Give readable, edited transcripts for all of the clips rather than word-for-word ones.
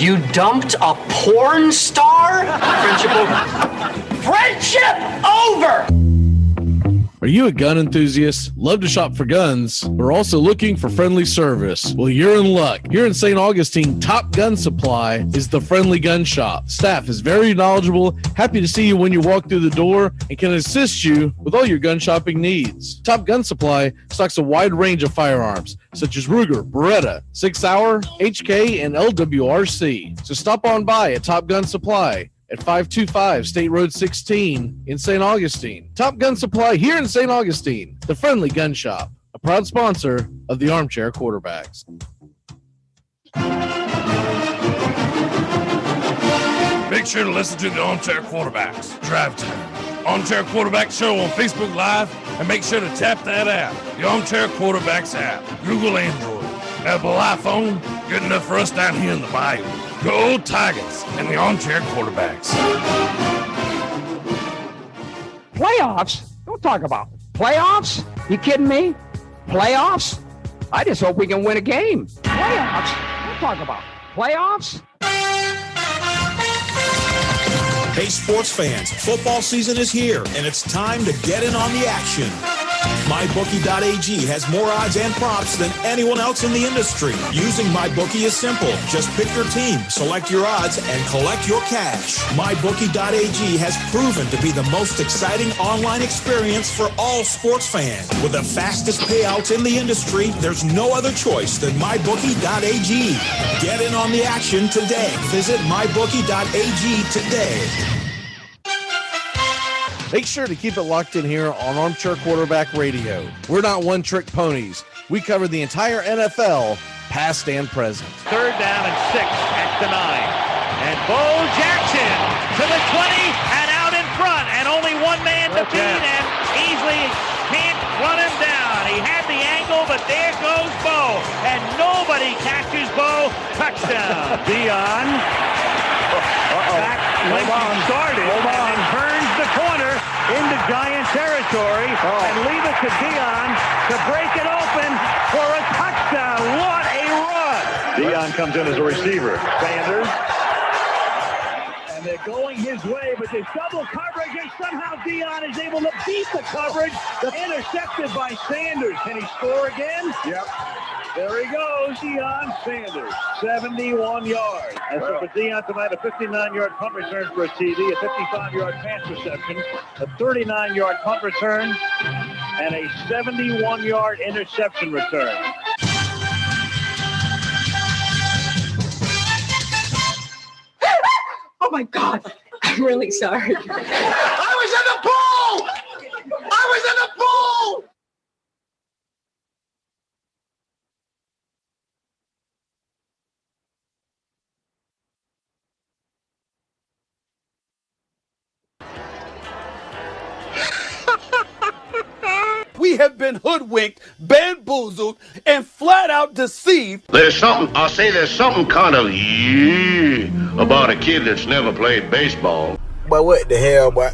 You dumped a porn star? Friendship over. Friendship over! Are you a gun enthusiast? Love to shop for guns? We're also looking for friendly service? Well, you're in luck. Here in St. Augustine, Top Gun Supply is the friendly gun shop. Staff is very knowledgeable, happy to see you when you walk through the door, and can assist you with all your gun shopping needs. Top Gun Supply stocks a wide range of firearms, such as Ruger, Beretta, 6 Sauer, HK, and LWRC. So stop on by at Top Gun Supply at 525 State Road 16 in St. Augustine. Top Gun Supply here in St. Augustine, the friendly gun shop, a proud sponsor of the Armchair Quarterbacks. Make sure to listen to the Armchair Quarterbacks Drive Time Armchair Quarterback Show on Facebook Live, and make sure to tap that app, the Armchair Quarterbacks app. Google Android, Apple iPhone, good enough for us down here in the bayou. Go Tigers and the Armchair Quarterbacks. Playoffs? Don't talk about playoffs. You kidding me? Playoffs? I just hope we can win a game. Playoffs? Don't talk about playoffs. Hey, sports fans, football season is here, and it's time to get in on the action. MyBookie.ag has more odds and props than anyone else in the industry. Using MyBookie is simple. Just pick your team, select your odds, and collect your cash. MyBookie.ag has proven to be the most exciting online experience for all sports fans. With the fastest payouts in the industry, there's no other choice than MyBookie.ag. Get in on the action today. Visit MyBookie.ag today. Make sure to keep it locked in here on Armchair Quarterback Radio. We're not one-trick ponies. We cover the entire NFL, past and present. 3rd down and 6 at the 9. And Bo Jackson to the 20 and out in front. And only one man to beat, and Easley can't run him down. He had the angle, but there goes Bo. And nobody catches Bo. Touchdown. Dion. Back when he started. And turns the corner into Giant territory and leave it to Dion to break it open for a touchdown. What a run! Dion comes in as a receiver. Sanders. And they're going his way, but there's double coverage, and somehow Dion is able to beat the coverage. Intercepted by Sanders. Can he score again? Yep. There he goes, Deion Sanders, 71 yards. That's for Deion tonight, a 59-yard punt return for a TD, a 55-yard pass reception, a 39-yard punt return, and a 71-yard interception return. Oh, my God. I'm really sorry. I was in the pool! I was in the pool! We have been hoodwinked, bamboozled, and flat out deceived. There's something kind of about a kid that's never played baseball. But what the hell, boy?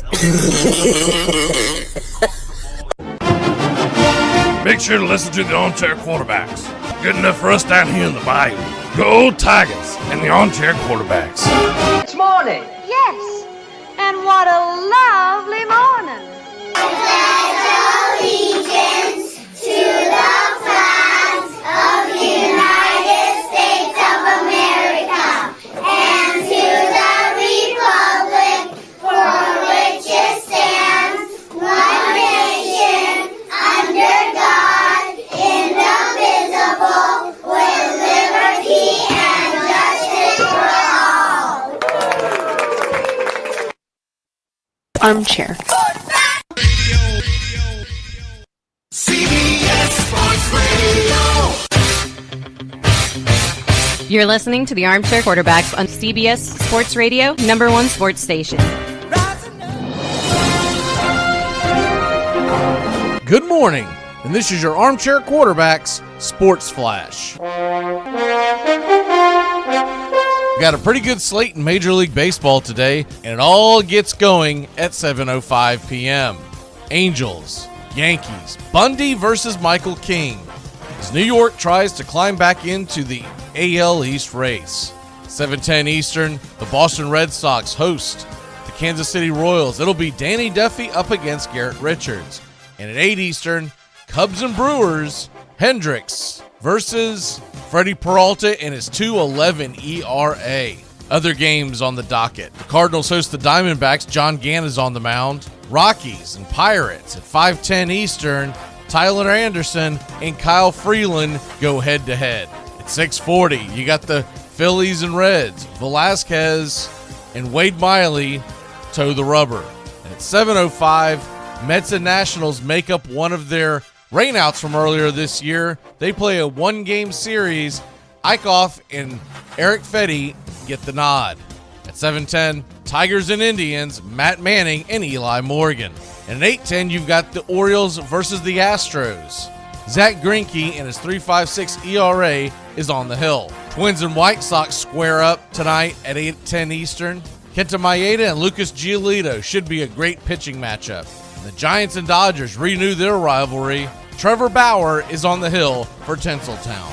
Make sure to listen to the Armchair Quarterbacks. Good enough for us down here in the bayou. Go Tigers and the Armchair Quarterbacks. It's morning. Yes, and what a lovely morning. Allegiance to the flag of the United States of America and to the republic for which it stands, one nation, under God, indivisible, with liberty and justice for all. Armchair. You're listening to the Armchair Quarterbacks on CBS Sports Radio, #1 sports station. Good morning, and this is your Armchair Quarterbacks Sports Flash. We got a pretty good slate in Major League Baseball today, and it all gets going at 7:05 p.m. Angels, Yankees, Bundy versus Michael King, as New York tries to climb back into the AL East race. 7:10 Eastern, the Boston Red Sox host the Kansas City Royals. It'll be Danny Duffy up against Garrett Richards. And at 8 Eastern, Cubs and Brewers, Hendricks versus Freddie Peralta and his 2.11 ERA. Other games on the docket. The Cardinals host the Diamondbacks. John Gann is on the mound. Rockies and Pirates at 5:10 Eastern. Tyler Anderson and Kyle Freeland go head-to-head. At 6:40, you got the Phillies and Reds. Velasquez and Wade Miley toe the rubber. And at 7:05, Mets and Nationals make up one of their rainouts from earlier this year. They play a one-game series. Eichhoff and Eric Fetty get the nod. At 7:10, Tigers and Indians, Matt Manning and Eli Morgan. And at 8:10, you've got the Orioles versus the Astros. Zach Greinke and his 3.56 ERA is on the hill. Twins and White Sox square up tonight at 8:10 Eastern. Kenta Maeda and Lucas Giolito should be a great pitching matchup. And the Giants and Dodgers renew their rivalry. Trevor Bauer is on the hill for Tinseltown.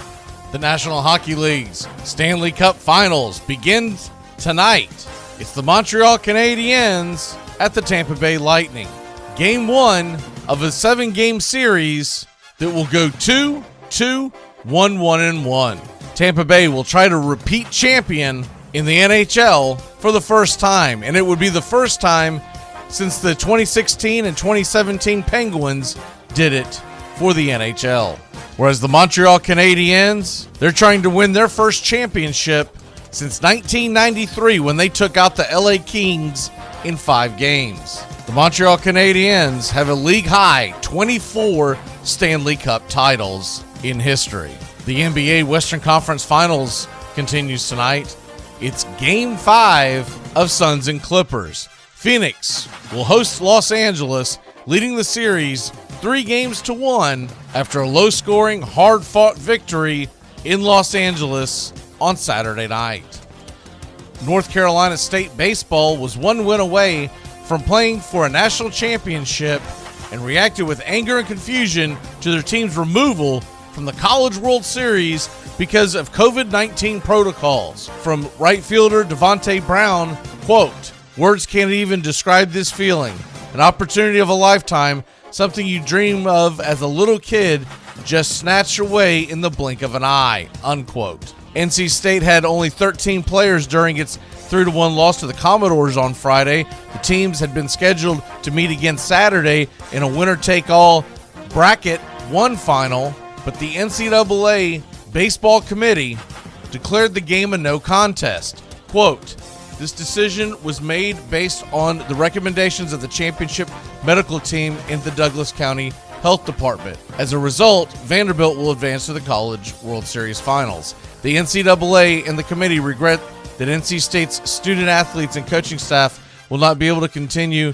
The National Hockey League's Stanley Cup Finals begins tonight. It's the Montreal Canadiens at the Tampa Bay Lightning. Game 1 of a 7-game series that will go 2-2, 1-1-1. Tampa Bay will try to repeat champion in the NHL for the first time, and it would be the first time since the 2016 and 2017 Penguins did it for the NHL. Whereas the Montreal Canadiens, they're trying to win their first championship since 1993 when they took out the LA Kings in 5 games. The Montreal Canadiens have a league-high 24 Stanley Cup titles in history. The NBA Western Conference Finals continues tonight. It's Game 5 of Suns and Clippers. Phoenix will host Los Angeles, leading the series 3-1 after a low-scoring, hard-fought victory in Los Angeles on Saturday night. North Carolina State baseball was 1 win away from playing for a national championship and reacted with anger and confusion to their team's removal from the College World Series because of COVID-19 protocols. From right fielder Devontae Brown, quote, "Words can't even describe this feeling. An opportunity of a lifetime, something you dream of as a little kid, just snatched away in the blink of an eye," unquote. NC State had only 13 players during its 3-1 loss to the Commodores on Friday. The teams had been scheduled to meet again Saturday in a winner-take-all bracket 1 final, but the NCAA Baseball Committee declared the game a no contest. Quote, "This decision was made based on the recommendations of the championship medical team in the Douglas County Health Department. As a result, Vanderbilt will advance to the College World Series Finals. The NCAA and the committee regret that NC State's student athletes and coaching staff will not be able to continue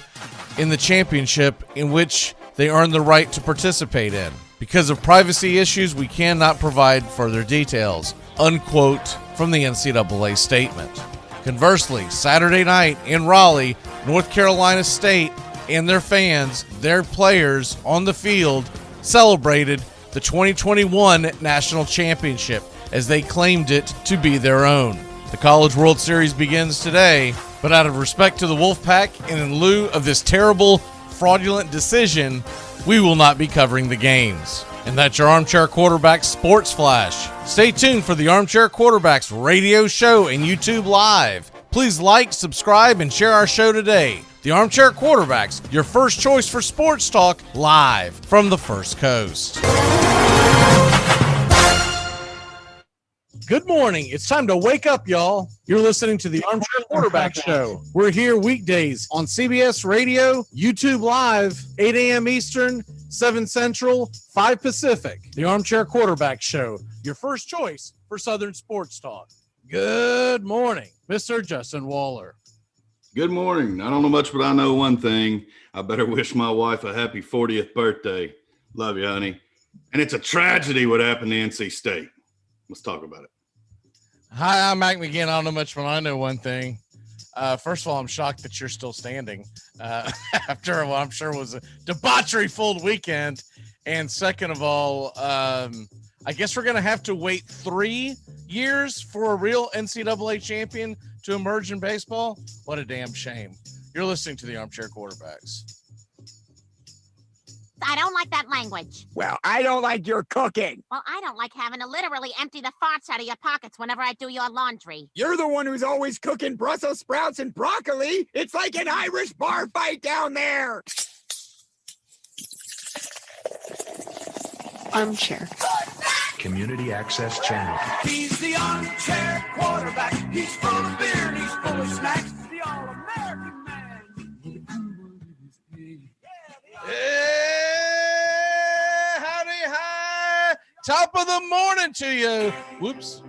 in the championship in which they earned the right to participate in. Because of privacy issues, we cannot provide further details," unquote, from the NCAA statement. Conversely, Saturday night in Raleigh, North Carolina State and their fans, their players on the field, celebrated the 2021 National Championship as they claimed it to be their own. The College World Series begins today, but out of respect to the Wolfpack and in lieu of this terrible, fraudulent decision, we will not be covering the games. And that's your Armchair Quarterbacks Sports Flash. Stay tuned for the Armchair Quarterbacks radio show and YouTube Live. Please like, subscribe, and share our show today. The Armchair Quarterbacks, your first choice for sports talk, live from the First Coast. Good morning. It's time to wake up, y'all. You're listening to the Armchair Quarterback Show. We're here weekdays on CBS Radio, YouTube Live, 8 a.m. Eastern, 7 Central, 5 Pacific. The Armchair Quarterback Show, your first choice for Southern sports talk. Good morning, Mr. Justin Waller. Good morning. I don't know much, but I know one thing. I better wish my wife a happy 40th birthday. Love you, honey. And it's a tragedy what happened to NC State. Let's talk about it. Hi, I'm Mac McGinn. I don't know much, but I know one thing. First of all, I'm shocked that you're still standing after what I'm sure was a debauchery-filled weekend. And second of all, I guess we're going to have to wait 3 years for a real NCAA champion to emerge in baseball. What a damn shame. You're listening to the Armchair Quarterbacks. I don't like that language. Well, I don't like your cooking. Well, I don't like having to literally empty the farts out of your pockets whenever I do your laundry. You're the one who's always cooking Brussels sprouts and broccoli. It's like an Irish bar fight down there. Armchair. Community Access Channel. He's the armchair quarterback. He's full of beer and he's full of snacks. The all-American man. Hey, howdy, hi. Top of the morning to you. Whoops.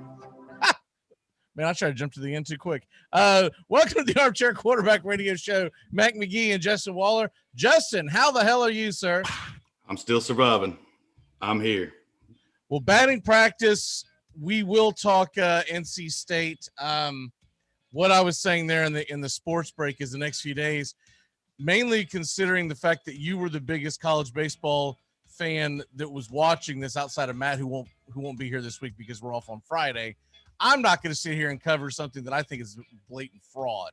Man, I tried to jump to the end too quick. Welcome to the Armchair Quarterback Radio Show. Mac McGee and Justin Waller. Justin, how the hell are you, sir? I'm still surviving. I'm here. Well, batting practice, we will talk NC State. What I was saying there in the sports break is the next few days, mainly considering the fact that you were the biggest college baseball fan that was watching this outside of Matt, who won't be here this week because we're off on Friday. I'm not going to sit here and cover something that I think is blatant fraud.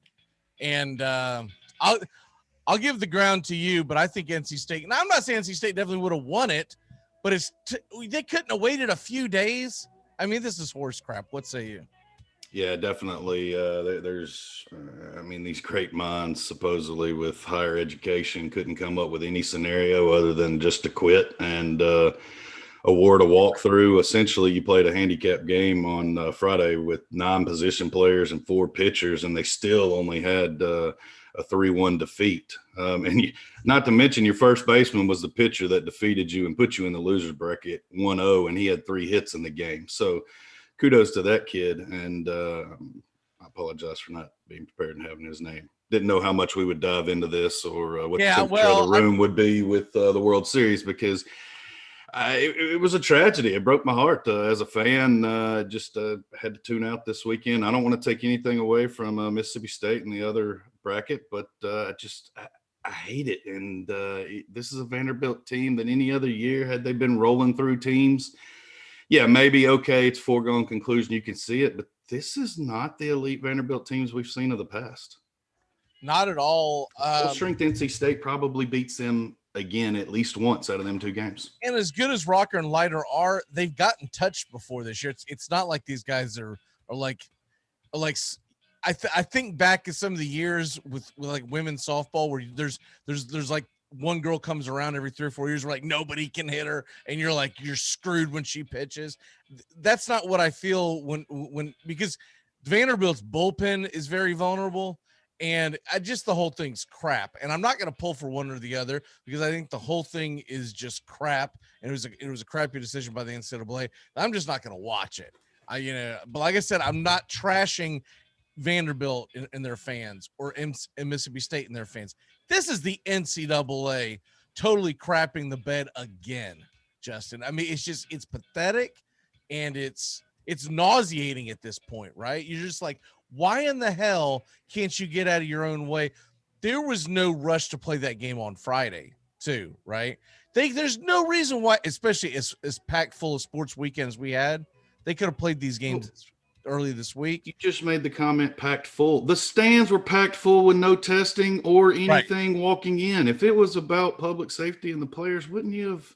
And I'll give the ground to you, but I think NC State, now I'm not saying NC State definitely would have won it, but they couldn't have waited a few days. I mean, this is horse crap. What say you? Yeah, definitely. There's these great minds supposedly with higher education couldn't come up with any scenario other than just to quit and award a walkthrough. Essentially, you played a handicap game on Friday with 9 position players and 4 pitchers, and they still only had a 3-1 defeat. Not to mention your first baseman was the pitcher that defeated you and put you in the loser's bracket 1-0, and he had 3 hits in the game. So kudos to that kid. And I apologize for not being prepared and having his name. Didn't know how much we would dive into this or what the temperature of the room would be with the World Series, because it was a tragedy. It broke my heart as a fan. Just had to tune out this weekend. I don't want to take anything away from Mississippi State and the other bracket, but I hate it. And this is a Vanderbilt team that any other year, had they been rolling through teams, yeah, maybe, okay, it's foregone conclusion. You can see it, but this is not the elite Vanderbilt teams we've seen of the past. Not at all. Full strength NC State probably beats them again at least once out of them 2 games. And as good as Rocker and Leiter are, they've gotten touched before this year. It's not like these guys are like I think back to some of the years with like women's softball where there's like one girl comes around every 3 or 4 years, where like nobody can hit her, and you're screwed when she pitches. That's not what I feel when because Vanderbilt's bullpen is very vulnerable. And the whole thing's crap. And I'm not going to pull for one or the other, because I think the whole thing is just crap. And it was a crappy decision by the NCAA. I'm just not going to watch it. But like I said, I'm not trashing Vanderbilt and their fans, or Mississippi State and their fans. This is the NCAA totally crapping the bed again, Justin. I mean, it's pathetic, and it's nauseating at this point, right? You're just like, why in the hell can't you get out of your own way? There was no rush to play that game on Friday, too, right? There's no reason why, especially as packed full of sports weekends we had, they could have played these games early this week. You just made the comment packed full. The stands were packed full with no testing or anything walking in. If it was about public safety and the players, wouldn't you have?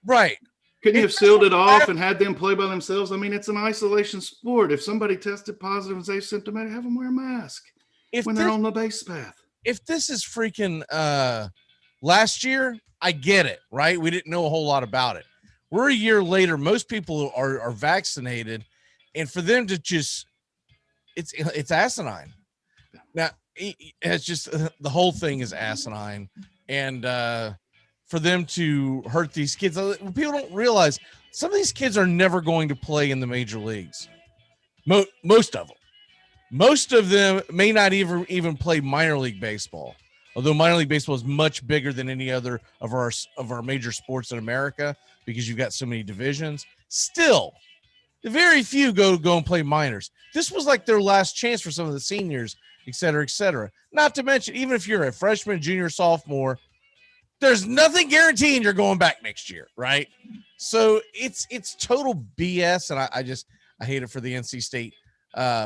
Right. Couldn't you have sealed it off and had them play by themselves? I mean, it's an isolation sport. If somebody tested positive and asymptomatic, have them wear a mask when they're on the base path. If this is freaking last year, I get it, right? We didn't know a whole lot about it. We're a year later. Most people are vaccinated, and for them to just it's asinine. Now, it's just the whole thing is asinine, and for them to hurt these kids. People don't realize some of these kids are never going to play in the major leagues. Most of them may not even play minor league baseball, although minor league baseball is much bigger than any other of our major sports in America, because you've got so many divisions. Still, very few go and play minors. This was like their last chance for some of the seniors, et cetera, et cetera. Not to mention, even if you're a freshman, junior, sophomore, there's nothing guaranteeing you're going back next year, right? So it's total BS, and I hate it for the NC State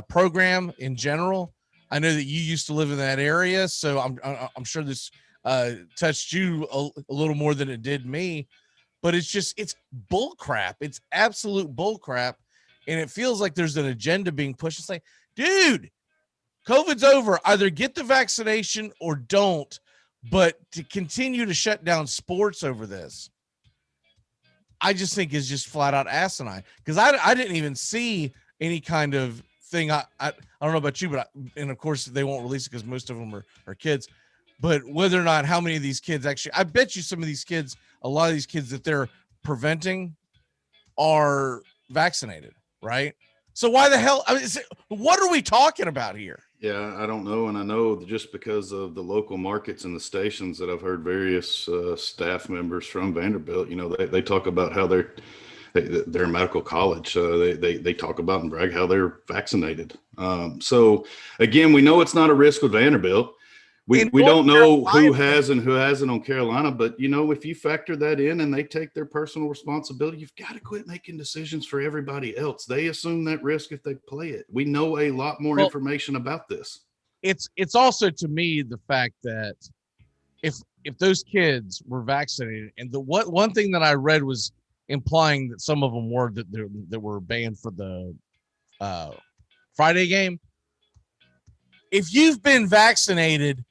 program in general. I know that you used to live in that area, so I'm sure this touched you a little more than it did me. But it's bull crap. It's absolute bull crap, and it feels like there's an agenda being pushed. It's like, dude, COVID's over. Either get the vaccination or don't. But to continue to shut down sports over this, I just think is just flat out asinine. Because I didn't even see any kind of thing. I don't know about you, but and of course they won't release it because most of them are kids. But whether or not how many of these kids actually, I bet you some of these kids, a lot of these kids that they're preventing are vaccinated, right? So why the hell? I mean, what are we talking about here? Yeah, I don't know. And I know that just because of the local markets and the stations that I've heard various staff members from Vanderbilt, they talk about how they're a medical college. They talk about and brag how they're vaccinated. So again, we know it's not a risk with Vanderbilt. We don't know who has and who hasn't on Carolina, but if you factor that in and they take their personal responsibility, you've got to quit making decisions for everybody else. They assume that risk if they play it. We know a lot more information about this. It's also, to me, the fact that if those kids were vaccinated, and one thing that I read was implying that some of them were that were banned for the Friday game. If you've been vaccinated,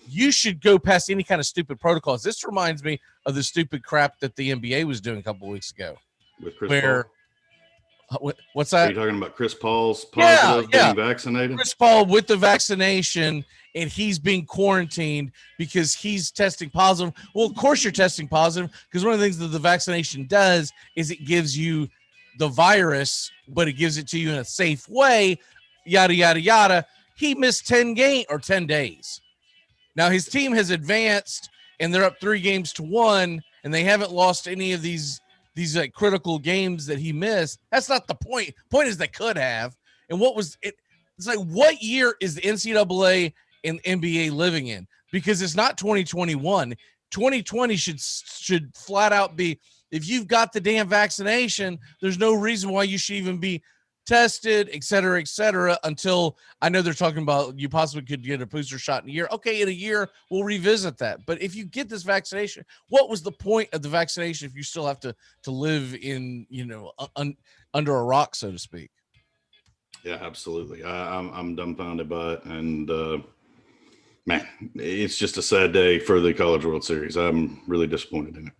you should go past any kind of stupid protocols. This reminds me of the stupid crap that the NBA was doing a couple of weeks ago. With Chris Paul? What's that? Are you talking about Chris Paul's positive being vaccinated? Chris Paul with the vaccination, and he's being quarantined because he's testing positive. Well, of course you're testing positive because one of the things that the vaccination does is it gives you the virus, but it gives it to you in a safe way, yada, yada, yada. He missed 10 days. Now his team has advanced and they're up 3-1, and they haven't lost any of these like critical games that he missed. That's not the point. Point is they could have. And what was it? It's like, what year is the NCAA and NBA living in? Because it's not 2021. 2020 should flat out be, if you've got the damn vaccination, there's no reason why you should even be tested, et cetera, until I know they're talking about you possibly could get a booster shot in a year. Okay, in a year, we'll revisit that. But if you get this vaccination, what was the point of the vaccination if you still have to live in, under a rock, so to speak? Yeah, absolutely. I'm dumbfounded by it. And, man, it's just a sad day for the College World Series. I'm really disappointed in it.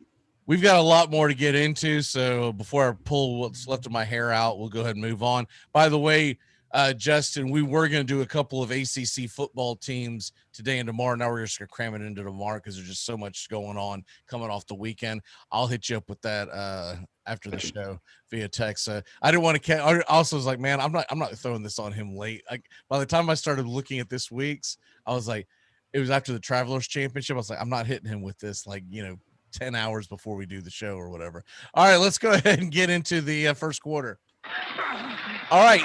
We've got a lot more to get into, so before I pull what's left of my hair out, we'll go ahead and move on. By the way, Justin, we were going to do a couple of ACC football teams today and tomorrow. Now we're just going to cram it into tomorrow because there's just so much going on coming off the weekend. I'll hit you up with that after the show via text. I didn't want to. I also was like, man, I'm not throwing this on him late. By the time I started looking at this week's, I was like, it was after the Travelers Championship. I was like, I'm not hitting him with this, 10 hours before we do the show or whatever. All right, let's go ahead and get into the first quarter. All right.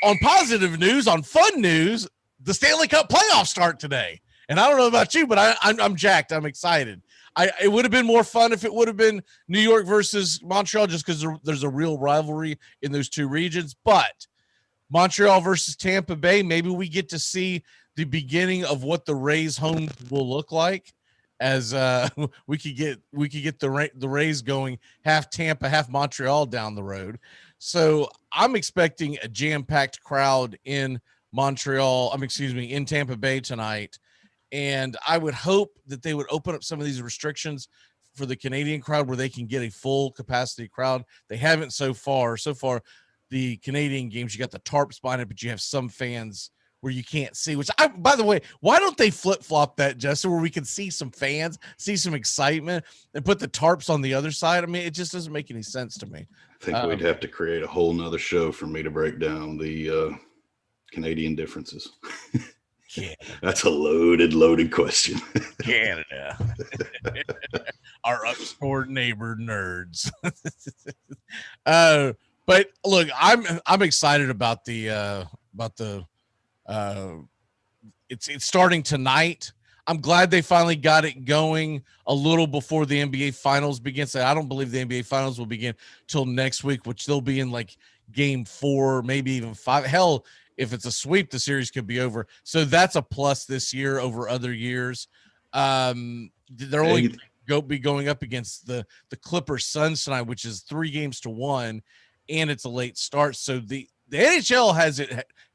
On positive news, on fun news, the Stanley Cup playoffs start today. And I don't know about you, but I'm jacked. I'm excited. It would have been more fun if it would have been New York versus Montreal, just because there's a real rivalry in those two regions. But Montreal versus Tampa Bay, maybe we get to see the beginning of what the Rays home will look like. As we could get the Rays going half Tampa, half Montreal down the road. So I'm expecting a jam-packed crowd in in Tampa Bay tonight. And I would hope that they would open up some of these restrictions for the Canadian crowd where they can get a full capacity crowd. They haven't so far. So far, the Canadian games, you got the tarps behind it, but you have some fans where you can't see, by the way, why don't they flip-flop that, Justin, where we can see some fans, see some excitement, and put the tarps on the other side? I mean, it just doesn't make any sense to me. I think we'd have to create a whole nother show for me to break down the Canadian differences. Yeah. That's a loaded question. Canada. Our upstart neighbor nerds. But look, I'm excited about the it's starting tonight. I'm glad they finally got it going a little before the NBA Finals begins. I don't believe the NBA Finals will begin till next week, which they'll be in like game 4, maybe even 5. Hell, if it's a sweep, the series could be over. So that's a plus this year over other years. They're only be going up against the Clippers Suns tonight, which is 3-1, and it's a late start. So the NHL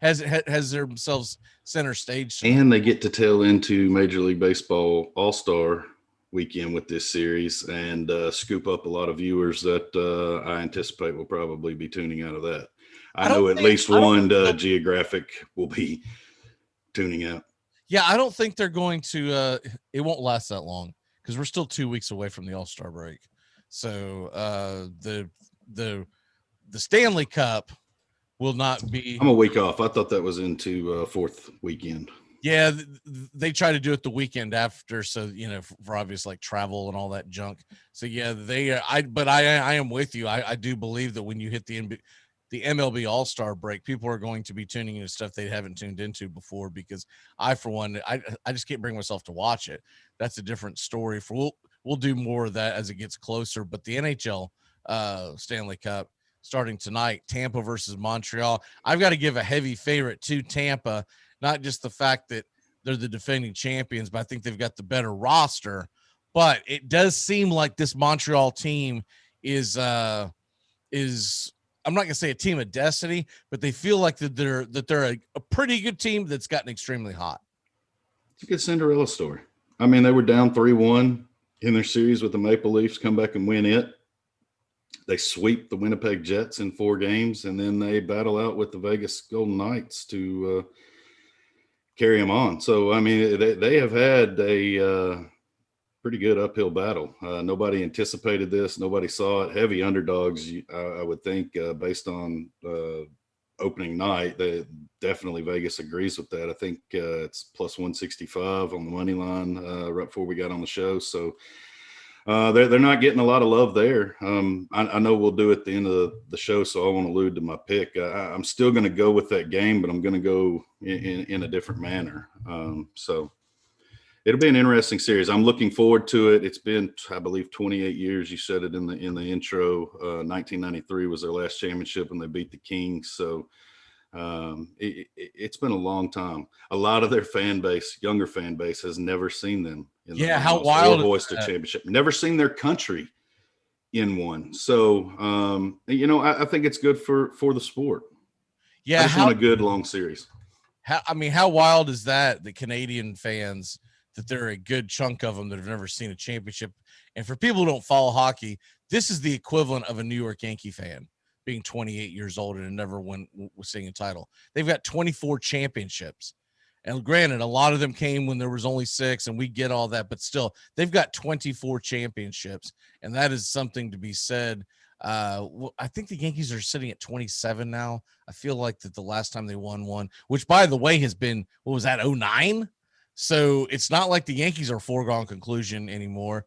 has themselves center stage tonight. And they get to tail into Major League Baseball All-Star weekend with this series and scoop up a lot of viewers that I anticipate will probably be tuning out of that. I know at least one geographic will be tuning out. Yeah, I don't think they're going to it won't last that long because we're still 2 weeks away from the All-Star break. So the Stanley Cup will not be. I'm a week off. I thought that was into fourth weekend. Yeah, they try to do it the weekend after, so for obvious like travel and all that junk. So yeah, I am with you. I do believe that when you hit the MLB All-Star break, people are going to be tuning into stuff they haven't tuned into before, because for one, I just can't bring myself to watch it. That's a different story. We'll do more of that as it gets closer. But the NHL Stanley Cup starting tonight, Tampa versus Montreal. I've got to give a heavy favorite to Tampa, not just the fact that they're the defending champions, but I think they've got the better roster. But it does seem like this Montreal team is I'm not going to say a team of destiny, but they feel like that they're a pretty good team that's gotten extremely hot. It's a good Cinderella story. I mean, they were down 3-1 in their series with the Maple Leafs, come back and win it. They sweep the Winnipeg Jets in 4 games, and then they battle out with the Vegas Golden Knights to carry them on. So, I mean, they have had a pretty good uphill battle. Nobody anticipated this. Nobody saw it. Heavy underdogs, I would think, based on opening night. Definitely Vegas agrees with that. I think it's plus 165 on the money line right before we got on the show. So they're not getting a lot of love there. I know we'll do it at the end of the show, so I won't allude to my pick. I'm still going to go with that game, but I'm going to go in a different manner. So it'll be an interesting series. I'm looking forward to it. It's been, I believe, 28 years. You said it in the intro. 1993 was their last championship, and they beat the Kings. So it's been a long time. A lot of their fan base, younger fan base, has never seen them in the how wild Oyster Championship. Never seen their country in one. So I think it's good for the sport. Yeah, I just want a good long series. How wild is that? The Canadian fans, that there are a good chunk of them that have never seen a championship. And for people who don't follow hockey, this is the equivalent of a New York Yankee fan being 28 years old and never seeing a title. They've got 24 championships. And granted, a lot of them came when there was only 6, and we get all that, but still, they've got 24 championships. And that is something to be said. I think the Yankees are sitting at 27 now. I feel like that the last time they won one, which by the way has been, what was that, 09? So it's not like the Yankees are a foregone conclusion anymore.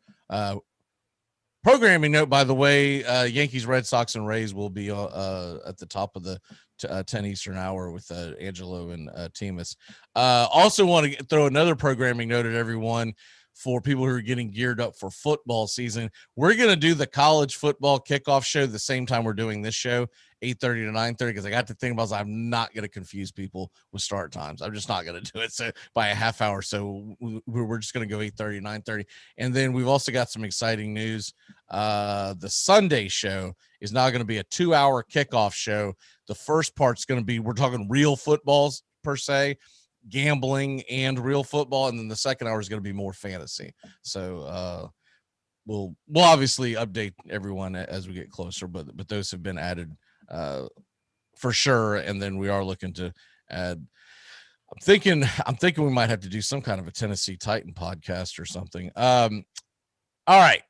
Programming note, by the way, Yankees, Red Sox, and Rays will be at the top of the 10 Eastern hour with Angelo and Timus. Also want to throw another programming note at everyone for people who are getting geared up for football season. We're going to do the college football kickoff show the same time we're doing this show, 8:30 to 9:30, because I got to think about I'm not going to confuse people with start times. I'm just not going to do it so by a half hour. So we're just going to go 8:30, 9:30. And then we've also got some exciting news. The Sunday show is now going to be a 2-hour kickoff show. The first part's going to be, we're talking real footballs per se, gambling and real football, and then the second hour is going to be more fantasy. So we'll obviously update everyone as we get closer, but those have been added for sure. And then we are looking to add, I'm thinking we might have to do some kind of a Tennessee Titan podcast or something. All right,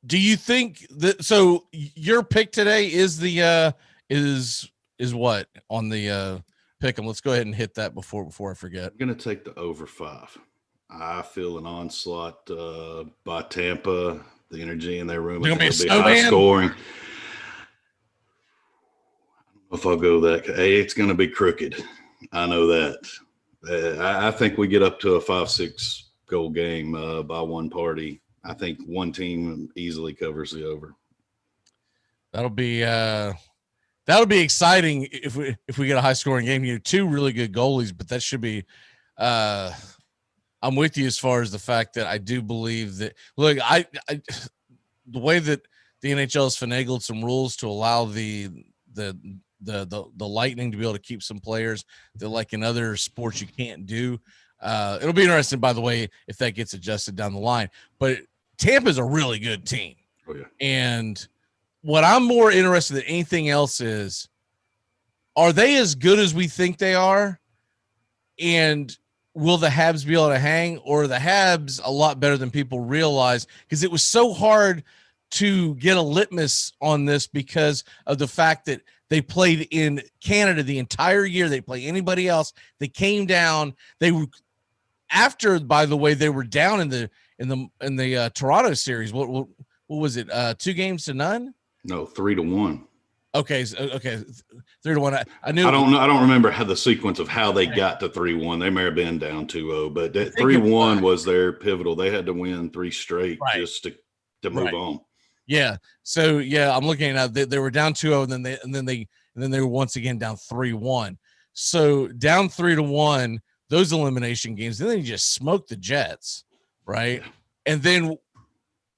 do you think that, so your pick today is the is what on the pick 'em? Let's go ahead and hit that before I forget. I'm going to take the over 5. I feel an onslaught by Tampa. The energy in their room is going to be high scoring. I don't know if I'll go that. Hey, it's going to be crooked. I know that. I think we get up to a 5-6 goal game by one party. I think one team easily covers the over. That'll be exciting if we get a high scoring game. Two really good goalies, but that should be. I'm with you as far as the fact that I do believe that. Look, I the way that the NHL has finagled some rules to allow the Lightning to be able to keep some players that, like in other sports, you can't do. It'll be interesting, by the way, if that gets adjusted down the line. But Tampa's a really good team. Oh yeah. And what I'm more interested than anything else is, are they as good as we think they are? And will the Habs be able to hang, or are the Habs a lot better than people realize? Because it was so hard to get a litmus on this because of the fact that they played in Canada the entire year. They play anybody else. They came down. They were after, by the way, they were down in the Toronto series. What was it? 2-0? No, 3-1. Okay. 3-1. I knew. I don't know. I don't remember how the sequence of how they got to 3-1. They may have been down 2-0, but that 3-1 was their pivotal. They had to win 3 straight just to move on. Yeah. So yeah, I'm looking at they were down 2-0, and then they were once again down 3-1. So down 3-1, those elimination games. Then they just smoked the Jets, right? And then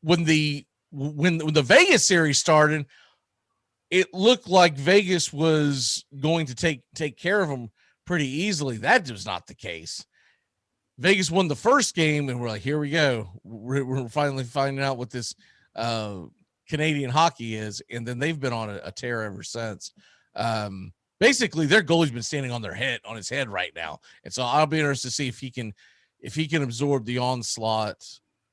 when the Vegas series started, it looked like Vegas was going to take care of them pretty easily. That was not the case. Vegas won the first game, and we're like, here we go. We're finally finding out what this Canadian hockey is, and then they've been on a tear ever since. Basically, their goalie's been standing on his head right now, and so I'll be interested to see if he can absorb the onslaught,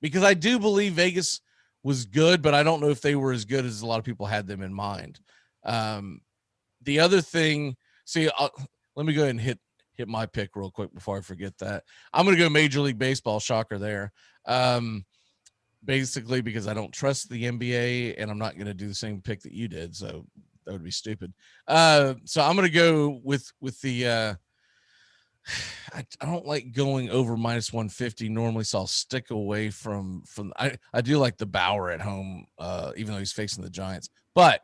because I do believe Vegas was good, but I don't know if they were as good as a lot of people had them in mind. The other thing, let me go ahead and hit my pick real quick before I forget that. I'm going to go Major League Baseball. Shocker there. Basically because I don't trust the NBA, and I'm not going to do the same pick that you did. So that would be stupid. So I'm going to go with the, I don't like going over -150 normally, so I'll stick away from I do like the Bauer at home, even though he's facing the Giants. But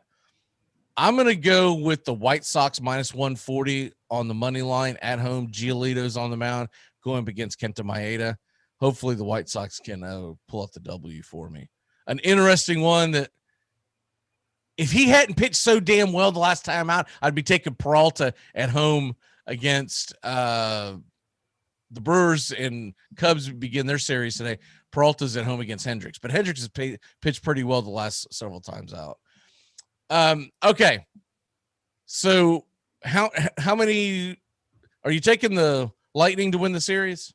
I'm going to go with the White Sox -140 on the money line at home. Giolito's on the mound going up against Kenta Maeda. Hopefully the White Sox can pull up the W for me. An interesting one that if he hadn't pitched so damn well the last time out, I'd be taking Peralta at home against the Brewers, and Cubs begin their series today. Peralta's at home against Hendricks, but Hendricks has pitched pretty well the last several times out. Okay. So how many are you taking the Lightning to win the series?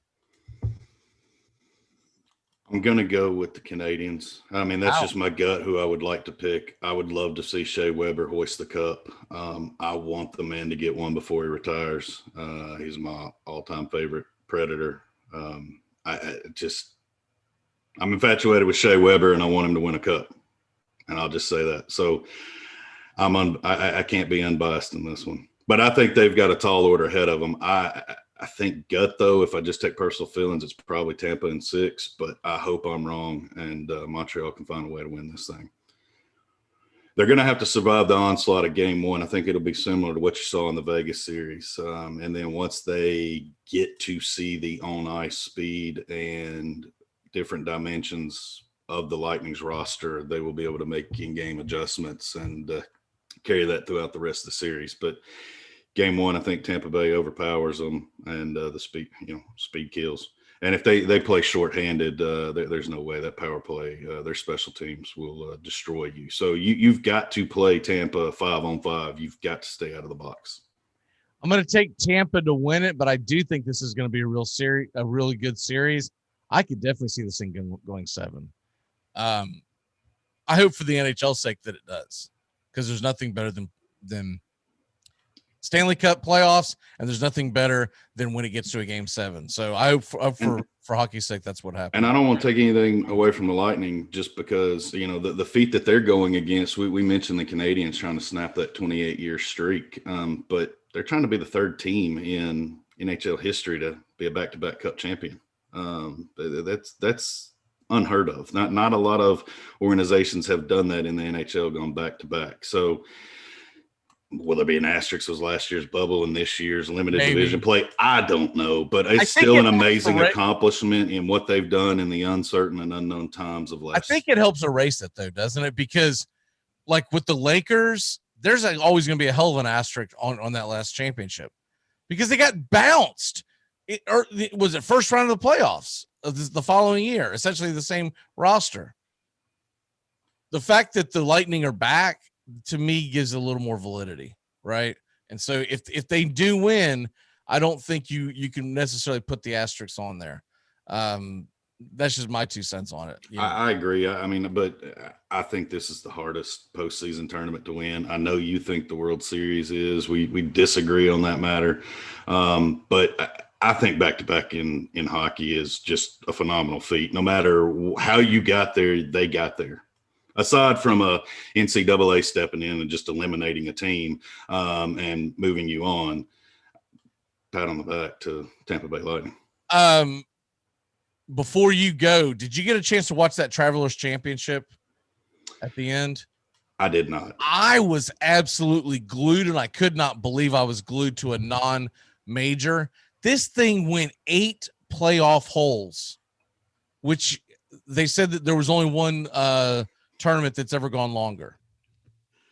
I'm going to go with the Canadians. I mean, that's just my gut who I would like to pick. I would love to see Shea Weber hoist the cup. I want the man to get one before he retires. He's my all-time favorite Predator. I'm infatuated with Shea Weber, and I want him to win a cup. And I'll just say that. So I can't be unbiased in this one. But I think they've got a tall order ahead of them. I think gut, though, if I just take personal feelings, it's probably Tampa in 6, but I hope I'm wrong, and Montreal can find a way to win this thing. They're going to have to survive the onslaught of game 1. I think it'll be similar to what you saw in the Vegas series. And then once they get to see the on-ice speed and different dimensions of the Lightning's roster, they will be able to make in-game adjustments and carry that throughout the rest of the series. But game 1, I think Tampa Bay overpowers them, and the speed kills. And if they play shorthanded, there's no way that power play, their special teams will destroy you. So you've got to play Tampa 5-on-5. You've got to stay out of the box. I'm going to take Tampa to win it, but I do think this is going to be a really good series. I could definitely see this thing going 7. I hope for the NHL's sake that it does, because there's nothing better than Stanley Cup playoffs, and there's nothing better than when it gets to a game 7. So I hope for hockey's sake that's what happens. And I don't want to take anything away from the Lightning just because, the feat that they're going against. We mentioned the Canadians trying to snap that 28-year streak, but they're trying to be the 3rd team in NHL history to be a back-to-back Cup champion. That's unheard of. Not a lot of organizations have done that in the NHL, gone back-to-back. So will there be an asterisk was last year's bubble and this year's limited division play? I don't know, but it's still an amazing accomplishment in what they've done in the uncertain and unknown times of last. I think it helps erase it, though, doesn't it? Because, like with the Lakers, there's always going to be a hell of an asterisk on that last championship because they got bounced. Was it first round of the playoffs of the following year? Essentially the same roster. The fact that the Lightning are back, to me, gives a little more validity, right? And so if they do win, I don't think you can necessarily put the asterisks on there. That's just my 2 cents on it. You know? I agree. I mean, but I think this is the hardest postseason tournament to win. I know you think the World Series is. We disagree on that matter, but I think back-to-back in hockey is just a phenomenal feat. No matter how you got there, they got there. Aside from a NCAA stepping in and just eliminating a team and moving you on, pat on the back to Tampa Bay Lightning. Before you go, did you get a chance to watch that Travelers Championship at the end? I did not. I was absolutely glued, and I could not believe I was glued to a non-major. This thing went 8 playoff holes, which they said that there was only one tournament that's ever gone longer.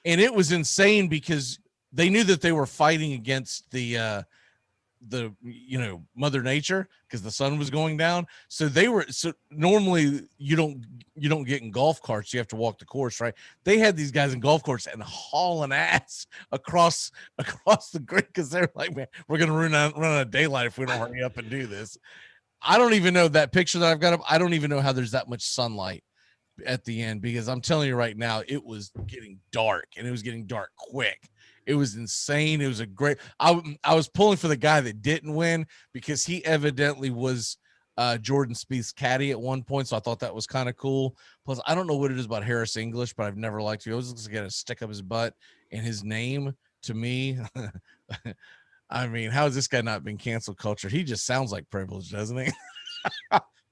And it was insane because they knew that they were fighting against the Mother Nature because the sun was going down. So normally you don't get in golf carts. You have to walk the course, right? They had these guys in golf carts and hauling ass across the grid because they're like, man, we're going to run out of daylight if we don't hurry up and do this. I don't even know that picture that I've got up. I don't even know how there's that much sunlight at the end because I'm telling you right now, it was getting dark and it was getting dark quick. It was insane. It was a great. I was pulling for the guy that didn't win because he evidently was Jordan Spieth's caddy at one point, so I thought that was kind of cool. Plus, I don't know what it is about Harris English, but I've never liked him. He always looks like he had a stick up his butt, and his name to me. I mean, how has this guy not been cancel culture? He just sounds like privilege, doesn't he?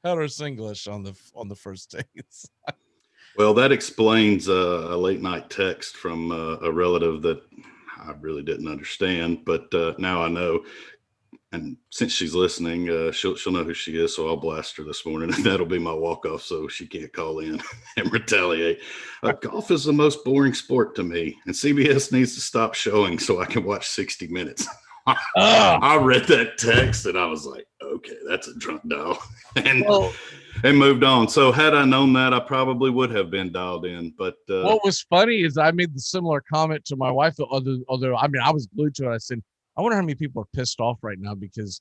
Harris English on the first dates. Well, that explains a late night text from a relative that I really didn't understand, but now I know. And since she's listening, she'll know who she is, so I'll blast her this morning, and that'll be my walk-off so she can't call in and retaliate. Golf is the most boring sport to me, and CBS needs to stop showing so I can watch 60 Minutes. I read that text, and I was like, okay, that's a drunk dial, and moved on. So had I known that, I probably would have been dialed in. But what was funny is I made the similar comment to my wife, although I mean, I was glued to it. I said, I wonder how many people are pissed off right now because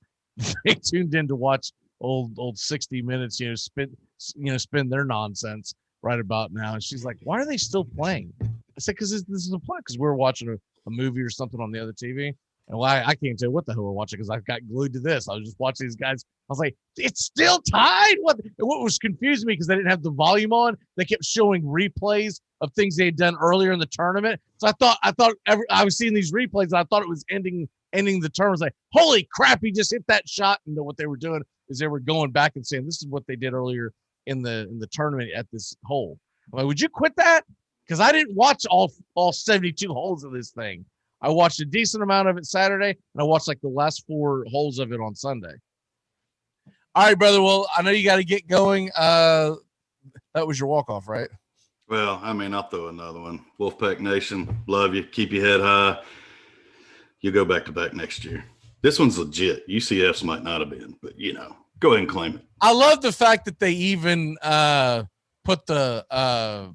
they tuned in to watch old 60 Minutes, spin their nonsense right about now. And she's like, why are they still playing? I said, because this is a play, because we're watching a movie or something on the other TV. And I can't tell you what the hell we're watching because I've got glued to this. I was just watching these guys. I was like, it's still tied. What was confusing me because they didn't have the volume on. They kept showing replays of things they had done earlier in the tournament. So I was seeing these replays and I thought it was ending the tournament. I was like, holy crap, he just hit that shot. And what they were doing is they were going back and saying, this is what they did earlier in the tournament at this hole. I'm like, would you quit that? Because I didn't watch all 72 holes of this thing. I watched a decent amount of it Saturday, and I watched like the last 4 holes of it on Sunday. All right, brother. Well, I know you got to get going. That was your walk-off, right? Well, I mean, I'll throw another one. Wolfpack Nation, love you. Keep your head high. You go back-to-back next year. This one's legit. UCF's might not have been, but, go ahead and claim it. I love the fact that they even put that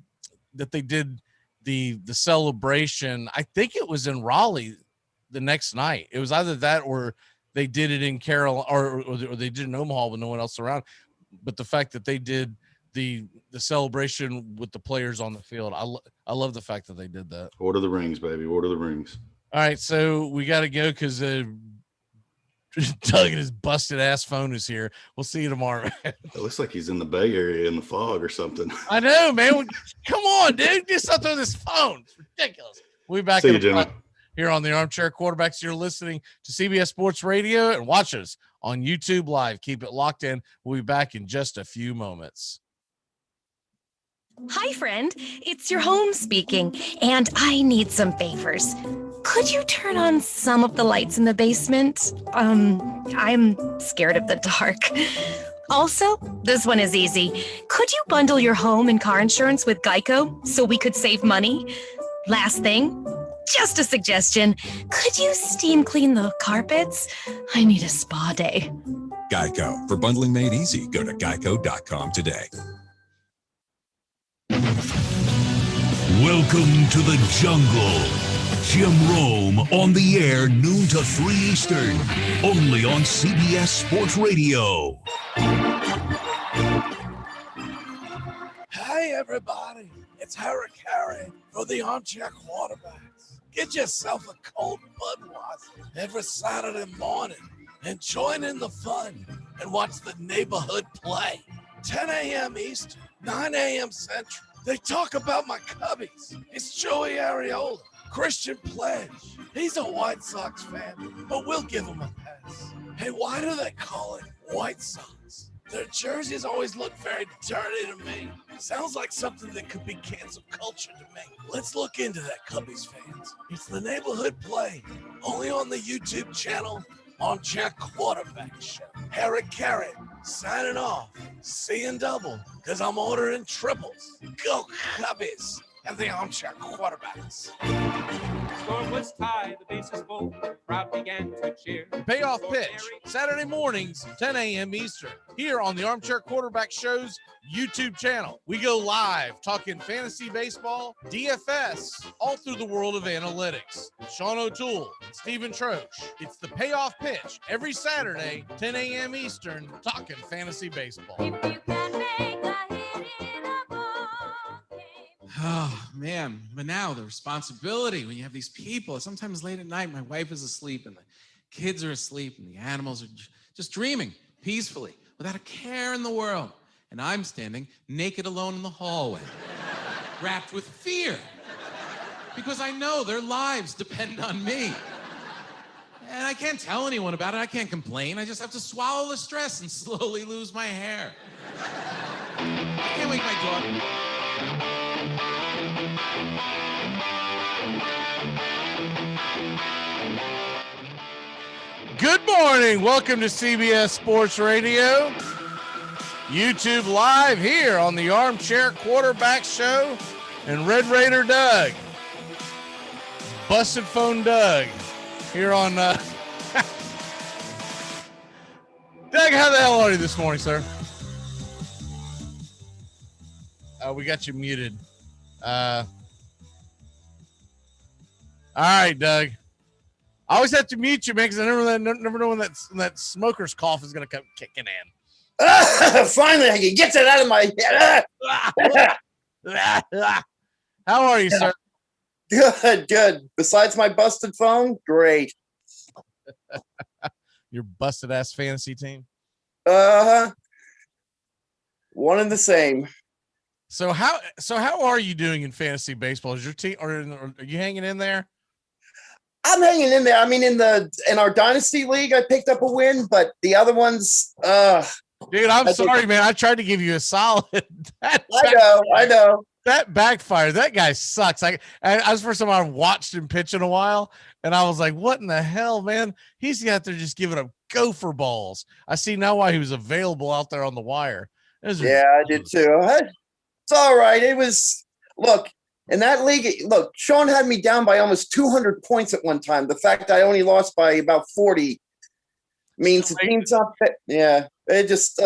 they did the celebration. I think it was in Raleigh the next night. It was either that or they did it in Carolina or they did it in Omaha with no one else around. But the fact that they did the celebration with the players on the field, I love the fact that they did that. Order the rings, baby. Order the rings. All right, so we got to go because Doug and his busted ass phone is here. We'll see you tomorrow. It looks like he's in the Bay Area in the fog or something. I know, man. Come on, dude. Do something with this phone. It's ridiculous. We'll be back. See you, Jimmy. here on the Armchair Quarterbacks. You're listening to CBS Sports Radio and watch us on YouTube Live. Keep it locked in. We'll be back in just a few moments. Hi, friend. It's your home speaking, and I need some favors. Could you turn on some of the lights in the basement? I'm scared of the dark. Also, this one is easy. Could you bundle your home and car insurance with Geico so we could save money? Last thing, just a suggestion. Could you steam clean the carpets? I need a spa day. Geico. For bundling made easy, go to geico.com today. Welcome to the jungle. Jim Rome on the air, noon to 3 Eastern, only on CBS Sports Radio. Hey, everybody. It's Harry Carey for the Armchair Quarterbacks. Get yourself a cold Budweiser every Saturday morning and join in the fun and watch the neighborhood play. 10 a.m. Eastern, 9 a.m. Central. They talk about my Cubbies. It's Joey Ariola, Christian Pledge. He's a White Sox fan, but we'll give him a pass. Hey, why do they call it White Sox? Their jerseys always look very dirty to me. Sounds like something that could be cancel culture to me. Let's look into that, Cubbies fans. It's the neighborhood play, only on the YouTube channel, Armchair Quarterbacks Show. Harry Carey signing off, seeing double, because I'm ordering triples. Go Cubbies and the Armchair Quarterbacks. Storm was tied, the bases full, the crowd began to cheer. Payoff pitch, Saturday mornings, 10 a.m. Eastern, here on the Armchair Quarterback Show's YouTube channel. We go live talking fantasy baseball, DFS, all through the world of analytics. Sean O'Toole and Stephen Troche. It's the payoff pitch every Saturday, 10 a.m. Eastern, talking fantasy baseball. Oh, man. But now the responsibility when you have these people, sometimes late at night, my wife is asleep and the kids are asleep and the animals are just dreaming peacefully without a care in the world. And I'm standing naked alone in the hallway, wrapped with fear, because I know their lives depend on me. And I can't tell anyone about it. I can't complain. I just have to swallow the stress and slowly lose my hair. I can't wake my daughter. Good morning. Welcome to CBS Sports Radio. YouTube Live here on the Armchair Quarterback Show and Red Raider Doug. Busted Phone Doug here on... Doug, how the hell are you this morning, sir? We got you muted. All right, Doug. I always have to mute you, man, because I never know when that smoker's cough is going to come kicking in. Finally, I can get that out of my head. How are you, sir? Good. Besides my busted phone, great. Your busted ass fantasy team? One and the same. So how are you doing in fantasy baseball? Is your team, or are you hanging in there? I'm hanging in there. I mean, in our dynasty league, I picked up a win, but the other ones, dude, I'm sorry, man. I tried to give you a solid. I know. That backfired. That guy sucks. I was the first time I watched him pitch in a while, and I was like, what in the hell, man? He's out there just giving up gopher balls. I see now why he was available out there on the wire. Yeah, I did too. It's all right. It was, look, in that league, look, Sean had me down by almost 200 points at one time. The fact I only lost by about 40 means the team's not fit. Yeah, it just,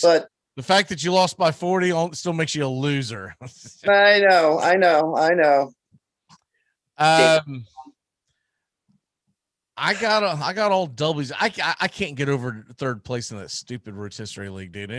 but the fact that you lost by 40 still makes you a loser. I know. I got all W's. I can't get over third place in that stupid rotisserie league, dude.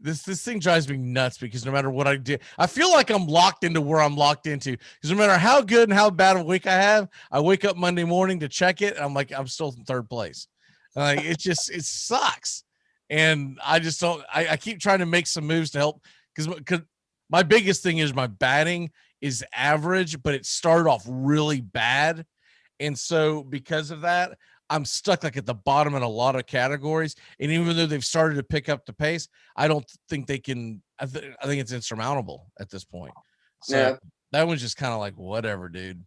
This thing drives me nuts because no matter what I do, I feel like I'm locked into where I'm locked into. Because no matter how good and how bad a week I have, I wake up Monday morning to check it, and I'm like, I'm still in third place. It sucks. And I just don't. I keep trying to make some moves to help because my biggest thing is my batting is average, but it started off really bad. And so because of that, I'm stuck like at the bottom in a lot of categories. And even though they've started to pick up the pace, I don't think they can. I think it's insurmountable at this point. So that one's just kind of like, whatever, dude.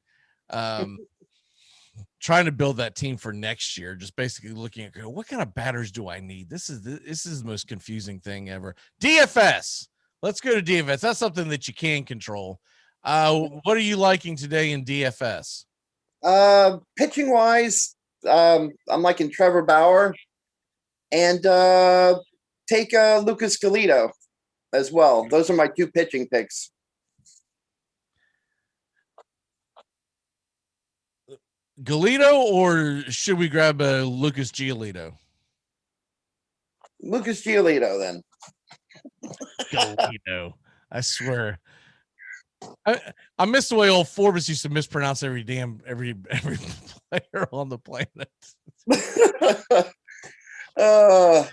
Trying to build that team for next year, just basically looking at what kind of batters do I need? This is the most confusing thing ever. DFS. Let's go to DFS. That's something that you can control. What are you liking today in DFS? Pitching wise, I'm liking Trevor Bauer, and take Lucas Galito as well. Those are my 2 pitching picks. Galito, or should we grab a Lucas Giolito? Lucas Giolito, then. Galito. I swear. I miss the way old Forbes used to mispronounce every player on the planet. I'll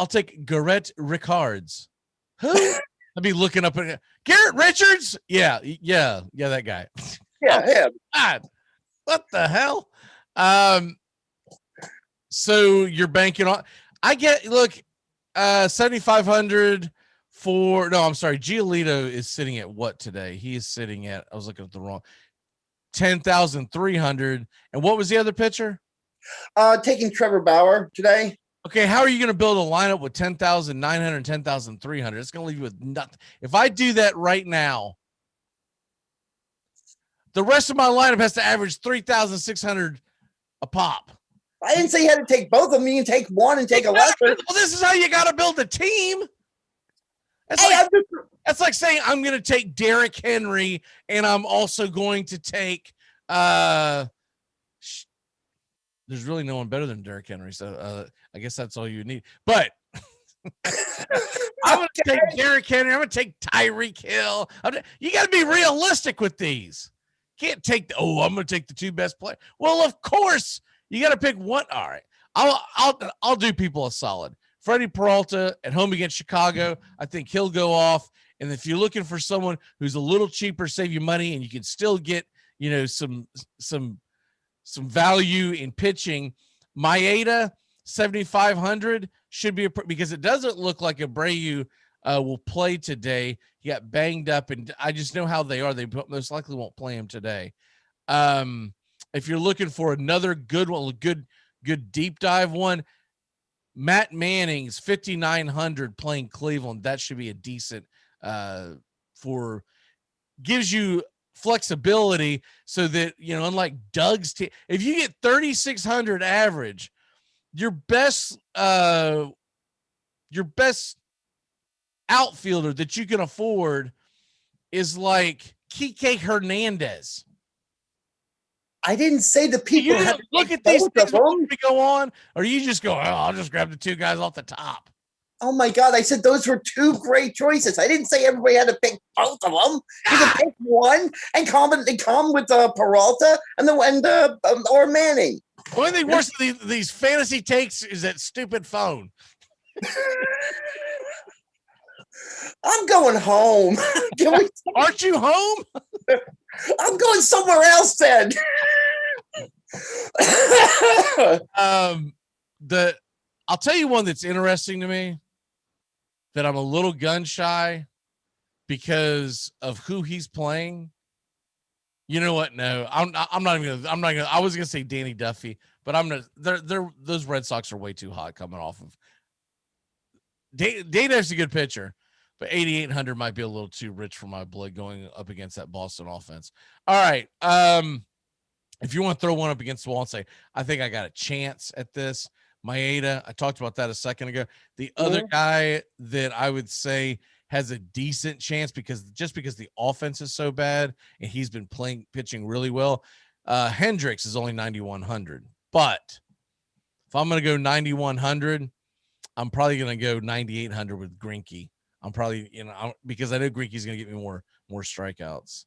take Garrett Rickards. Who? I'd be looking up at Garrett Richards. Yeah, that guy. Yeah. God, what the hell? So you're banking on. I get 7,500 for. No, I'm sorry. Giolito is sitting at what today? He is sitting at. I was looking at the wrong. 10,300. And what was the other pitcher? Taking Trevor Bauer today. Okay, how are you going to build a lineup with 10,900 and 10,300? It's going to leave you with nothing. If I do that right now, the rest of my lineup has to average 3,600 a pop. I didn't say you had to take both of them. You can take one and take a lesser. Well, this is how you got to build a team. That's like saying I'm going to take Derrick Henry and I'm also going to take there's really no one better than Derrick Henry, so I guess that's all you need. But I'm going to take Derrick Henry. I'm going to take Tyreek Hill. You got to be realistic with these. Can't take I'm going to take the 2 best players. Well, of course you got to pick one. All right, I'll do people a solid. Freddie Peralta at home against Chicago. I think he'll go off. And if you're looking for someone who's a little cheaper, save you money, and you can still get some value in pitching, Maeda 7,500 should be because it doesn't look like Abreu will play today. He got banged up, and I just know how they are. They most likely won't play him today. If you're looking for another good one, good deep dive one, Matt Manning's 5,900 playing Cleveland. That should be a decent gives you flexibility so that, unlike Doug's team, if you get 3,600 average, your best outfielder that you can afford is like Kike Hernandez. I didn't say the people have to look at these things to go on, or you just go, I'll just grab the 2 guys off the top. Oh my God! I said those were 2 great choices. I didn't say everybody had to pick both of them. You can pick one and come with Peralta or Manning. The only thing worse than these fantasy takes is that stupid phone. I'm going home. Aren't you home? I'm going somewhere else then. I'll tell you one that's interesting to me that I'm a little gun shy because of who he's playing. You know what? No, I'm not even gonna, I was gonna say Danny Duffy, but I'm not, those Red Sox are way too hot coming off of. Duffy's a good pitcher, but 8,800 might be a little too rich for my blood going up against that Boston offense. All right. If you want to throw one up against the wall and say, I think I got a chance at this, Maeda, I talked about that a second ago. The other guy that I would say has a decent chance because the offense is so bad and he's been pitching really well. Hendricks is only 9,100, but if I'm going to go 9,100, I'm probably going to go 9,800 with Greinke. I'm probably, because I know Greinke's going to get me more strikeouts.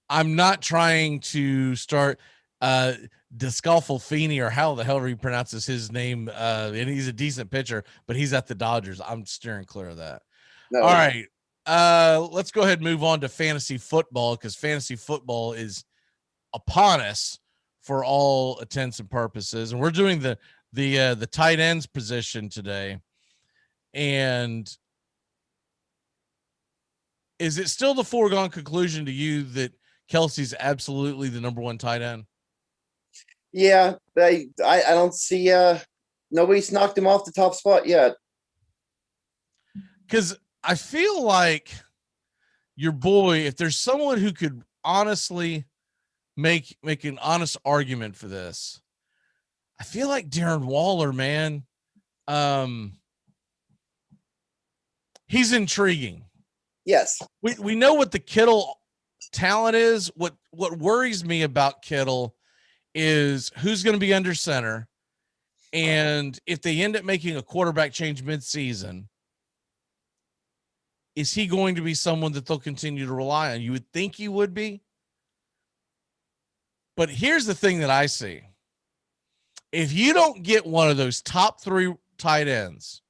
I'm not trying to start Descalfini or how the hell he pronounces his name. And he's a decent pitcher, but he's at the Dodgers. I'm steering clear of that. No. All right. Let's go ahead and move on to fantasy football because fantasy football is upon us for all intents and purposes. And we're doing the tight ends position today. And is it still the foregone conclusion to you that Kelsey's absolutely the number one tight end? Yeah, I don't see nobody's knocked him off the top spot yet. Because I feel like your boy, if there's someone who could honestly make an honest argument for this, I feel like Darren Waller, man. He's intriguing. Yes. We know what the Kittle talent is. What worries me about Kittle is who's going to be under center. And if they end up making a quarterback change mid-season, is he going to be someone that they'll continue to rely on? You would think he would be. But here's the thing that I see. If you don't get one of those top 3 tight ends,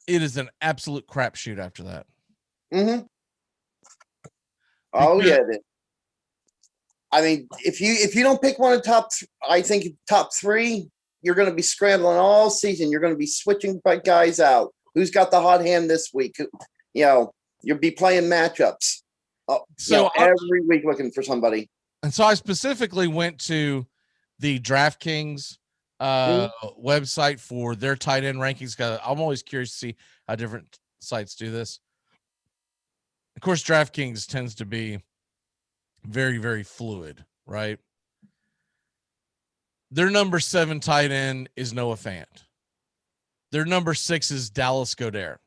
it is an absolute crapshoot after that. Mm-hmm. Oh, yeah. I mean, if you don't pick one of the I think top 3, you're going to be scrambling all season. You're going to be switching guys out. Who's got the hot hand this week? You'll be playing matchups. Every week looking for somebody. And so I specifically went to the DraftKings website for their tight end rankings. I'm always curious to see how different sites do this. Of course, DraftKings tends to be very, very fluid, right? Their number 7 tight end is Noah Fant. Their number 6 is Dallas Goedert.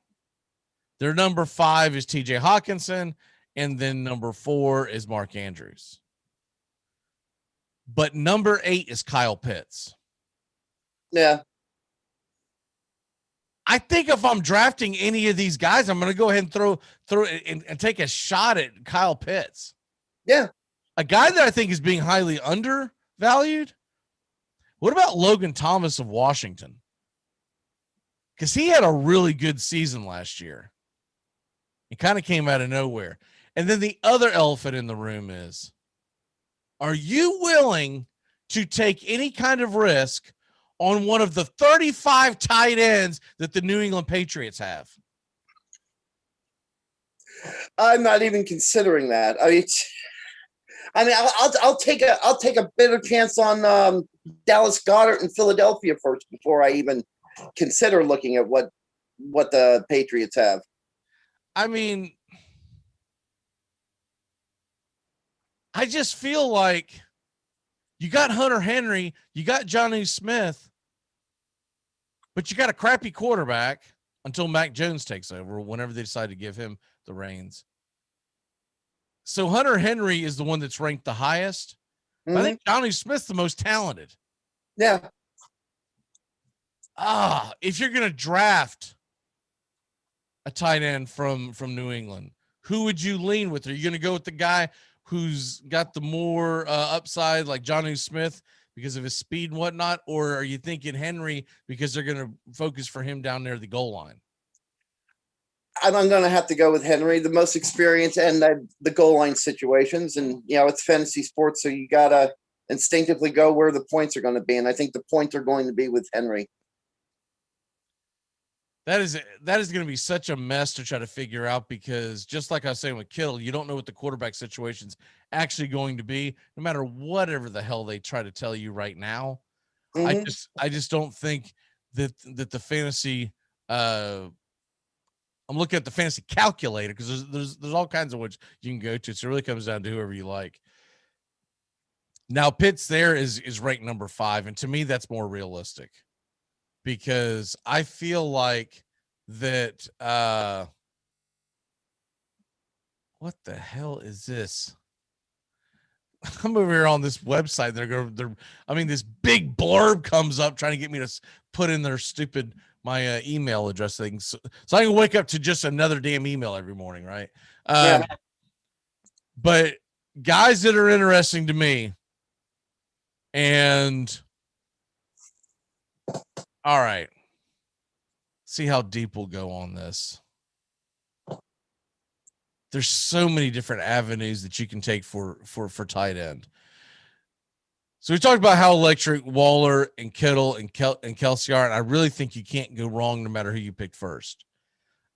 Their number 5 is TJ Hawkinson. And then number 4 is Mark Andrews. But number 8 is Kyle Pitts. Yeah. I think if I'm drafting any of these guys, I'm going to go ahead and throw it and take a shot at Kyle Pitts. Yeah. A guy that I think is being highly undervalued. What about Logan Thomas of Washington? Because he had a really good season last year. He kind of came out of nowhere. And then the other elephant in the room is, are you willing to take any kind of risk on one of the 35 tight ends that the New England Patriots have? I'm not even considering that. I'll take a better chance on Dallas Goedert in Philadelphia first before I even consider looking at what the Patriots have. I mean, I just feel like you got Hunter Henry, you got Jonnu Smith, but you got a crappy quarterback until Mac Jones takes over, whenever they decide to give him the reins. So Hunter Henry is the one that's ranked the highest. Mm-hmm. I think Jonnu Smith's the most talented. Yeah. If you're going to draft a tight end from New England, who would you lean with? Are you going to go with the guy who's got the more upside, like Jonnu Smith, because of his speed and whatnot? Or are you thinking Henry because they're going to focus for him down there at the goal line? I'm going to have to go with Henry, the most experience and the goal line situations. And, it's fantasy sports, so you got to instinctively go where the points are going to be. And I think the points are going to be with Henry. That is going to be such a mess to try to figure out, because just like I was saying with Kittle, you don't know what the quarterback situation's actually going to be, no matter whatever the hell they try to tell you right now. Mm-hmm. I just don't think that the fantasy I'm looking at the fantasy calculator, because there's all kinds of which you can go to. So it really comes down to whoever you like. Now Pitts there is ranked number 5, and to me that's more realistic, because I feel like that what the hell is this? I'm over here on this website. This big blurb comes up trying to get me to put in their stupid my email address things, so I can wake up to just another damn email every morning, right? Yeah. But guys that are interesting to me, and all right, see how deep we'll go on this. there's so many different avenues that you can take for tight end. So we talked about how electric Waller and Kittle and Kelsey are, and I really think you can't go wrong no matter who you pick first.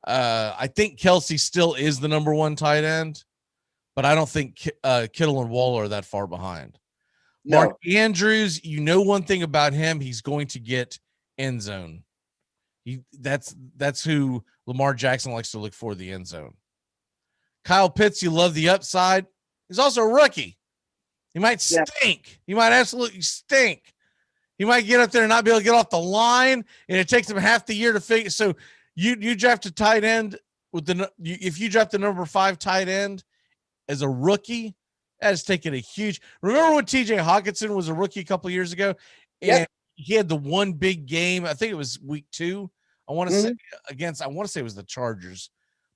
I think Kelsey still is the number one tight end, but I don't think Kittle and Waller are that far behind. No. Mark Andrews, you know one thing about him, he's going to get end zone. That's who Lamar Jackson likes to look for, the end zone. Kyle Pitts, you love the upside. He's also a rookie. He might stink. He might absolutely stink. He might get up there and not be able to get off the line, and it takes him half the year to figure. So you draft a tight end with if you draft the number 5 tight end as a rookie, that is taking a huge. Remember when TJ Hawkinson was a rookie a couple of years ago, and he had the one big game. I think it was week 2. I want to say it was the Chargers,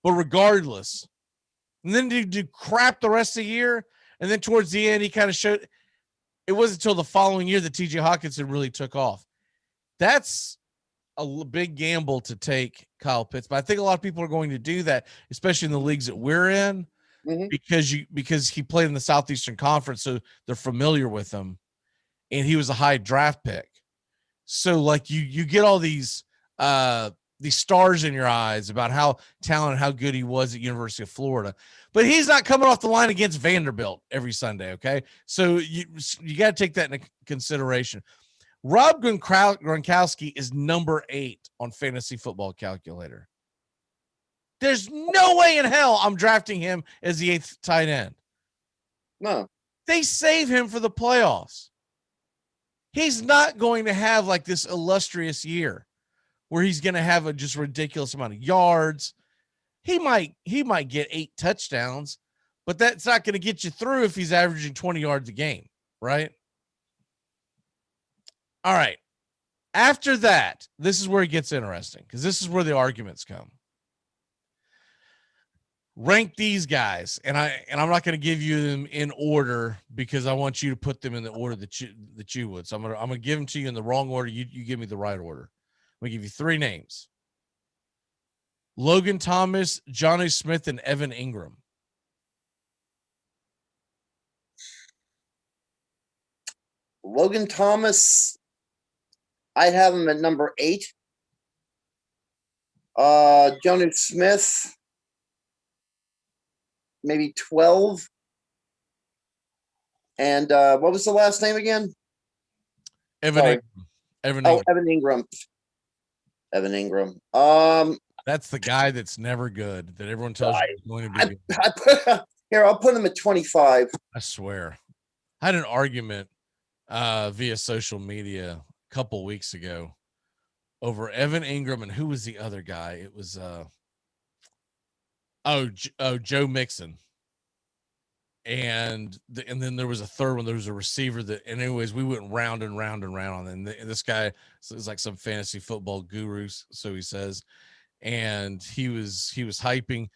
but regardless, and then do crap the rest of the year. And then towards the end, he kind of showed. It wasn't until the following year that TJ Hawkinson really took off. That's a big gamble to take Kyle Pitts, but I think a lot of people are going to do that, especially in the leagues that we're in, because he played in the Southeastern Conference, so they're familiar with him, and he was a high draft pick. So like you get all these stars in your eyes about how talented, how good he was at University of Florida, but he's not coming off the line against Vanderbilt every Sunday. Okay. So you got to take that into consideration. Rob Gronkowski is number 8 on Fantasy Football Calculator. There's no way in hell I'm drafting him as the 8th tight end. No. They save him for the playoffs. He's not going to have like this illustrious year where he's going to have a just ridiculous amount of yards. He might get 8 touchdowns, but that's not going to get you through if he's averaging 20 yards a game, right? All right. After that, this is where it gets interesting, because this is where the arguments come. Rank these guys, and I'm not going to give you them in order because I want you to put them in the order that you would. So I'm gonna give them to you in the wrong order. You give me the right order. I'm gonna give you 3 names: Logan Thomas, Johnny Smith, and Evan Ingram. Logan Thomas, I'd have him at number 8. Johnny Smith, maybe 12. And what was the last name again? Evan Ingram. Evan Ingram. Evan Ingram. That's the guy that's never good, that everyone tells you he's going to be. Here, I'll put him at 25. I swear. I had an argument via social media a couple weeks ago over Evan Ingram, and who was the other guy? It was Joe Mixon. And then there was a third one. There was a receiver that, and anyways, we went round and round and round on. And this guy is like some fantasy football guru, so he says, and he was hyping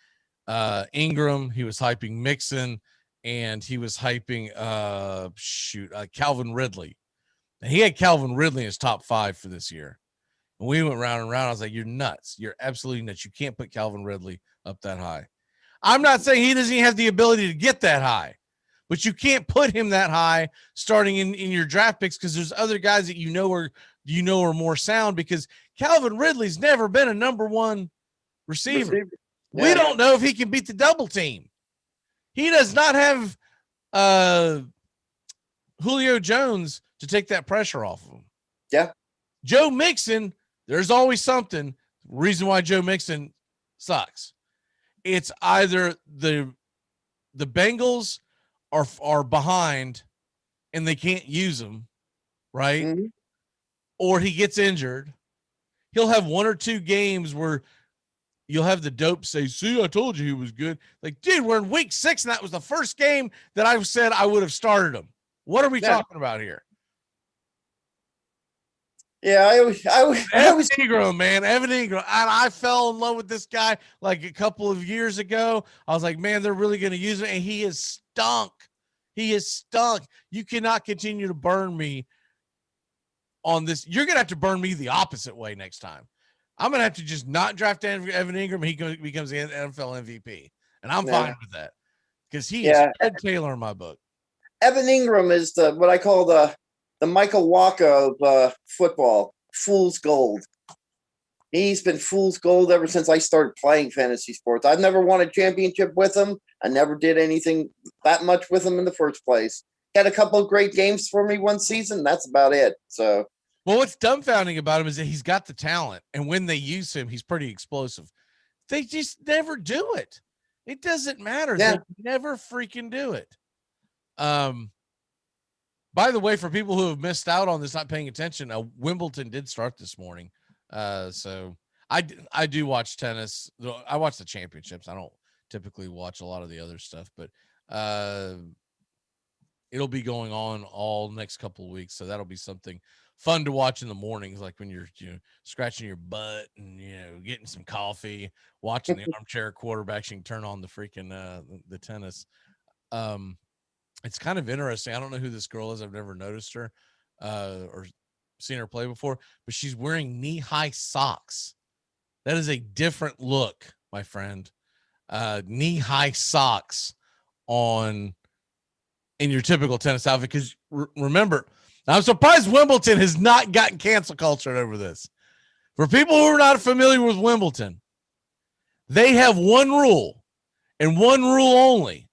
Ingram, he was hyping Mixon, and he was hyping Calvin Ridley. And he had Calvin Ridley in his top 5 for this year. And we went round and round. I was like, you're nuts. You're absolutely nuts. You can't put Calvin Ridley up that high. I'm not saying he doesn't even have the ability to get that high, but you can't put him that high starting in your draft picks, because there's other guys that you know are more sound, because Calvin Ridley's never been a number 1 receiver. Yeah. We don't know if he can beat the double team. He does not have Julio Jones to take that pressure off of him. Yeah. Joe Mixon, there's always something. Reason why Joe Mixon sucks. It's either the Bengals are behind and they can't use him, right? Mm-hmm. Or he gets injured. He'll have 1 or 2 games where you'll have the dope say, see, I told you he was good. Like, dude, we're in week 6, and that was the first game that I said I would have started him. What are we talking about here? Yeah, I was Ingram, man. Evan Ingram. I fell in love with this guy like a couple of years ago. I was like, man, they're really going to use him, and he has stunk. He has stunk. You cannot continue to burn me on this. You're going to have to burn me the opposite way next time. I'm going to have to just not draft Evan Ingram. He becomes the NFL MVP. and I'm Yeah. fine with that because he Yeah. is Fred Taylor in my book. Evan Ingram is what I call the Michael Walker of football. Fool's gold. He's been fool's gold ever since I started playing fantasy sports. I've never won a championship with him. I never did anything that much with him in the first place. Had a couple of great games for me one season. That's about it. So, well, what's dumbfounding about him is that he's got the talent, and when they use him, he's pretty explosive. They just never do it. It doesn't matter. Yeah. They never freaking do it. By the way, for people who have missed out on this, not paying attention, Wimbledon did start this morning. So I do watch tennis. I watch the championships. I don't typically watch a lot of the other stuff, but it'll be going on all next couple of weeks. So that'll be something fun to watch in the mornings, like when you're scratching your butt and getting some coffee, watching the Armchair Quarterbacks. You can turn on the freaking the tennis. It's kind of interesting. I don't know who this girl is. I've never noticed her or seen her play before, but she's wearing knee-high socks. That is a different look, my friend. Knee-high socks on in your typical tennis outfit. Because remember, I'm surprised Wimbledon has not gotten cancel culture over this. For people who are not familiar with Wimbledon, they have one rule and one rule only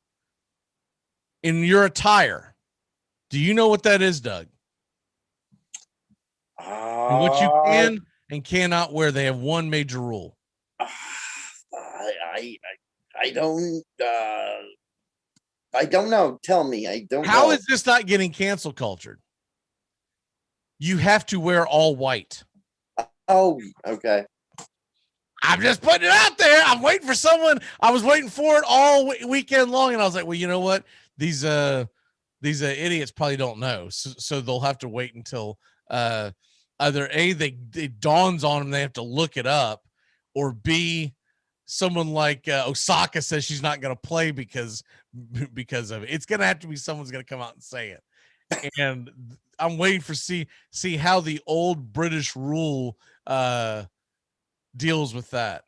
in your attire. Do you know what that is, Doug? And what you can and cannot wear. They have one major rule. I don't know. Tell me. I don't know. How is this not getting cancel cultured? You have to wear all white. Oh, okay. I'm just putting it out there. I'm waiting for someone. I was waiting for it all weekend long, and I was like, well, you know what? These idiots probably don't know, so they'll have to wait until either A, it dawns on them they have to look it up, or B, someone like Osaka says she's not going to play because of it. It's going to have to be someone's going to come out and say it. And I'm waiting for see how the old British rule deals with that.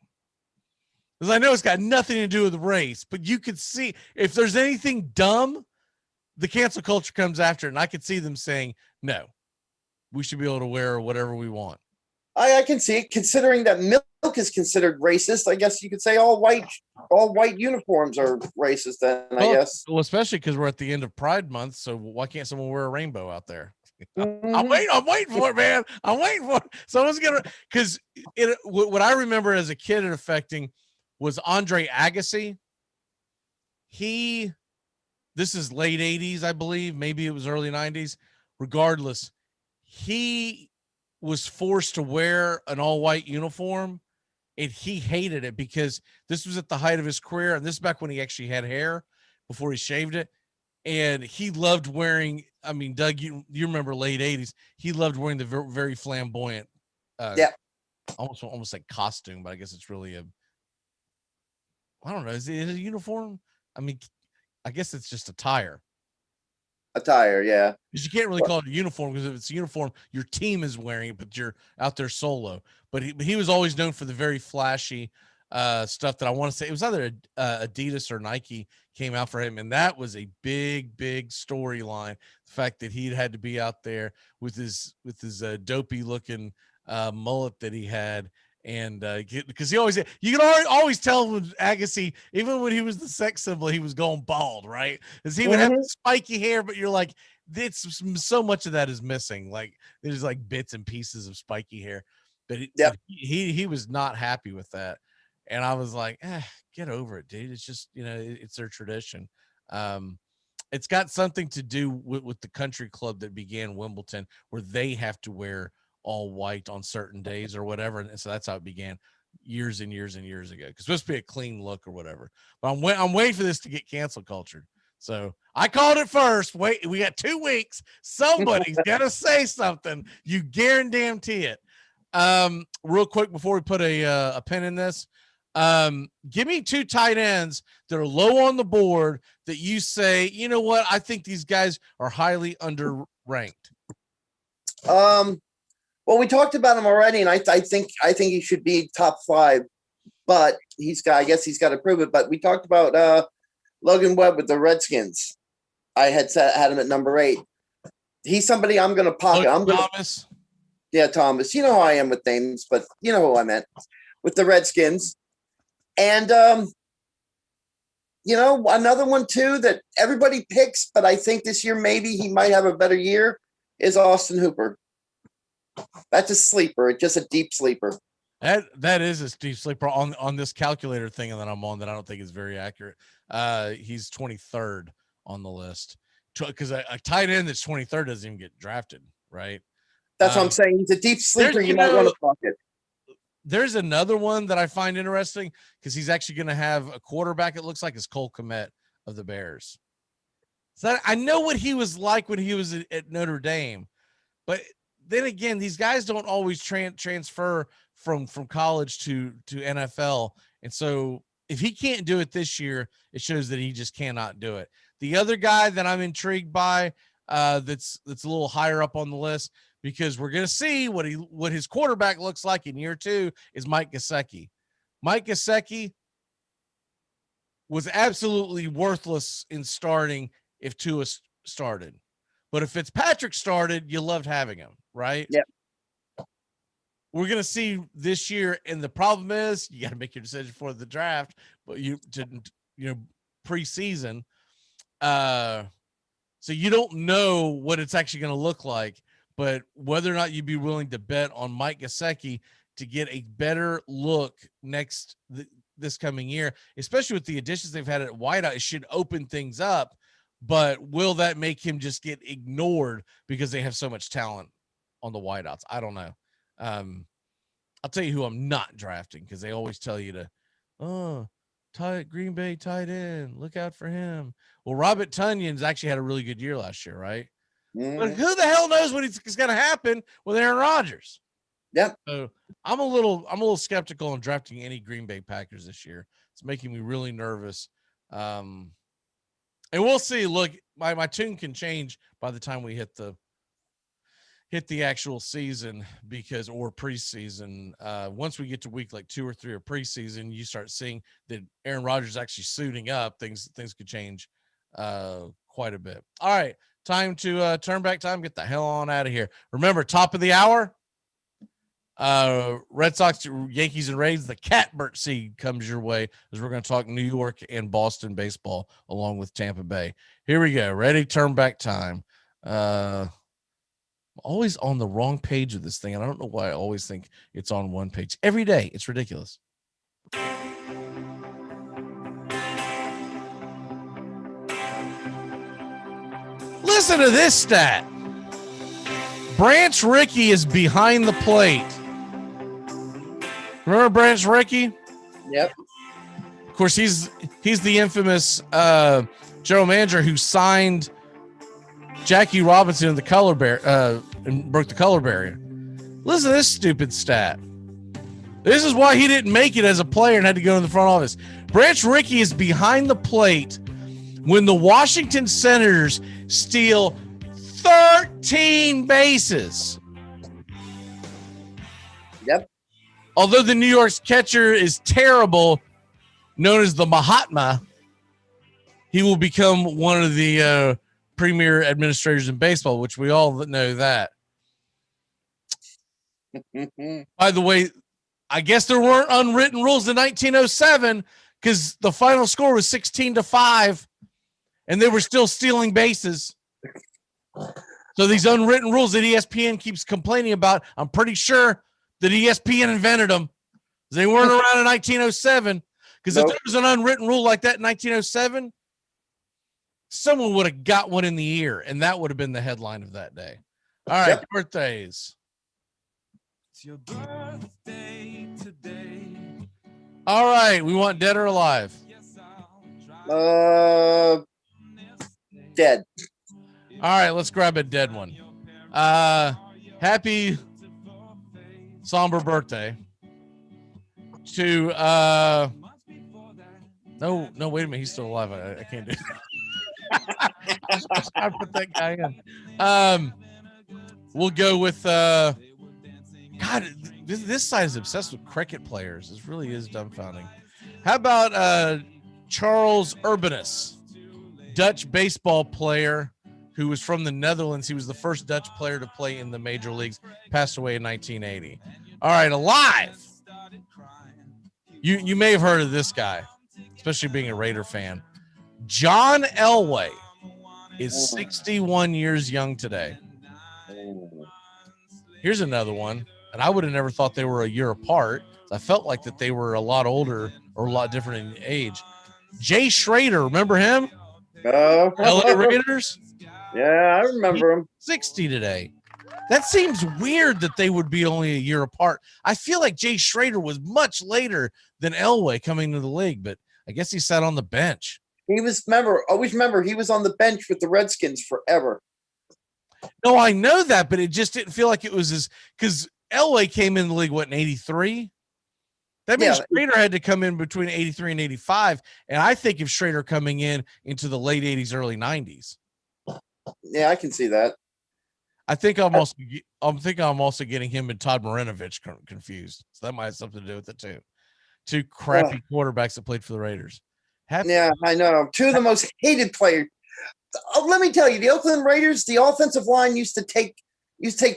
Because I know it's got nothing to do with race, but you could see if there's anything dumb, the cancel culture comes after it, and I could see them saying, no, we should be able to wear whatever we want. I can see it, considering that milk is considered racist. I guess you could say all white uniforms are racist then, I guess. Well, especially because we're at the end of Pride Month, so why can't someone wear a rainbow out there? Mm-hmm. I'm waiting for it, man. I'm waiting for it. Someone's gonna, because what I remember as a kid it affecting was Andre Agassi. This is late 80s, I believe. Maybe it was early 90s. Regardless, he was forced to wear an all-white uniform, and he hated it because this was at the height of his career, and this is back when he actually had hair before he shaved it. And he loved wearing, I mean, Doug, you remember late 80s. He loved wearing the very, very flamboyant, almost like costume, but I guess it's really I don't know. Is it a uniform? I mean, I guess it's just attire. Attire, yeah. Because you can't really call it a uniform, because if it's a uniform, your team is wearing it, but you're out there solo. But he was always known for the very flashy stuff that I want to say. It was either Adidas or Nike came out for him, and that was a big, big storyline. The fact that he had to be out there with his dopey looking mullet that he had. And because you can always tell when Agassi, even when he was the sex symbol, he was going bald, right? Because he would have the spiky hair, but you're like, it's so much of that is missing. Like there's like bits and pieces of spiky hair, but he was not happy with that. And I was like, get over it, dude. It's just, it's their tradition. It's got something to do with the country club that began Wimbledon, where they have to wear all white on certain days or whatever. And so that's how it began years and years and years ago. It's supposed to be a clean look or whatever. But I'm waiting for this to get cancel cultured. So I called it first. Wait, we got 2 weeks. Somebody's got to say something. You guarantee it. Real quick before we put a pin in this, give me 2 tight ends that are low on the board that you say, you know what, I think these guys are highly underranked. Well, we talked about him already, and I think he should be top 5. But I guess he's got to prove it. But we talked about Logan Webb with the Redskins. I had him at number 8. He's somebody I'm going to pocket. Thomas. Yeah, Thomas. You know how I am with names, but you know who I meant with the Redskins. And another one too that everybody picks, but I think this year maybe he might have a better year is Austin Hooper. That's a sleeper. It's just a deep sleeper. That is a deep sleeper on this calculator thing that I'm on that I don't think is very accurate. He's 23rd on the list because a tight end that's 23rd doesn't even get drafted, right? That's what I'm saying. He's a deep sleeper. You might want to pocket. There's another one that I find interesting because he's actually going to have a quarterback. It looks like is Cole Kmet of the Bears. So I know what he was like when he was at Notre Dame, but then again, these guys don't always transfer from college to NFL. And so if he can't do it this year, it shows that he just cannot do it. The other guy that I'm intrigued by that's a little higher up on the list because we're going to see what his quarterback looks like in year 2 is Mike Gesicki. Mike Gesicki was absolutely worthless in starting if Tua started. But if Fitzpatrick started, you loved having him, right? Yeah. We're going to see this year, and the problem is you got to make your decision for the draft, but you didn't, preseason. So you don't know what it's actually going to look like, but whether or not you'd be willing to bet on Mike Gesicki to get a better look this coming year, especially with the additions they've had at wideout, it should open things up. But will that make him just get ignored because they have so much talent on the wideouts? I don't know. I'll tell you who I'm not drafting because they always tell you to, Green Bay tight end, look out for him. Well, Robert Tonyan's actually had a really good year last year, right? Mm. But who the hell knows what is going to happen with Aaron Rodgers? Yep. So I'm a little skeptical on drafting any Green Bay Packers this year. It's making me really nervous. And we'll see. Look, my tune can change by the time we hit the actual season or preseason. Once we get to week like 2 or 3 of preseason, you start seeing that Aaron Rodgers is actually suiting up. Things could change quite a bit. All right, time to turn back time. Get the hell on out of here. Remember, top of the hour. Red Sox, Yankees, and Rays. The catbird seed comes your way as we're going to talk New York and Boston baseball along with Tampa Bay. Here we go. Ready? Turn back time. I'm always on the wrong page of this thing, and I don't know why I always think it's on one page every day. It's ridiculous. Listen to this stat. Branch Rickey is behind the plate. Remember Branch Rickey? Yep. Of course, he's the infamous general manager who signed Jackie Robinson in the color and broke the color barrier. Listen to this stupid stat. This is why he didn't make it as a player and had to go in the front office. Branch Rickey is behind the plate when the Washington Senators steal 13 bases. Yep. Although the New York's catcher is terrible, known as the Mahatma, he will become one of the premier administrators in baseball, which we all know that. By the way, I guess there weren't unwritten rules in 1907 because the final score was 16-5 and they were still stealing bases. So these unwritten rules that ESPN keeps complaining about, I'm pretty sure that ESPN invented them. They weren't around in 1907 because if there was an unwritten rule like that in 1907, someone would have got one in the ear, and that would have been the headline of that day. All right, birthdays. It's your birthday today. All right, we want dead or alive. Dead. All right, let's grab a dead one. Happy somber birthday to no, wait a minute, he's still alive. I can't do that. I put that guy in. We'll go with God. This side is obsessed with cricket players. This really is dumbfounding. How about Charles Urbanus, Dutch baseball player who was from the Netherlands. He was the first Dutch player to play in the major leagues, passed away in 1980. All right, alive. You may have heard of this guy, especially being a Raider fan. John Elway is 61 years young today. Here's another one, and I would have never thought they were a year apart. I felt like that they were a lot older or a lot different in age. Jay Schrader, remember him? LA Raiders? Yeah, I remember him. 60 today. That seems weird that they would be only a year apart. I feel like Jay Schrader was much later than Elway coming to the league, but I guess he sat on the bench. He was, always remember, he was on the bench with the Redskins forever. No, I know that, but it just didn't feel like it was because Elway came in the league, in 83? That means Schrader had to come in between 83 and 85. And I think if Schrader coming into the late 80s, early 90s. Yeah, I can see that. I think I'm also getting him and Todd Marinovich confused. So that might have something to do with it too. Two crappy quarterbacks that played for the Raiders. Yeah, I know. Two of the most hated players. Oh, let me tell you, the Oakland Raiders, the offensive line used to take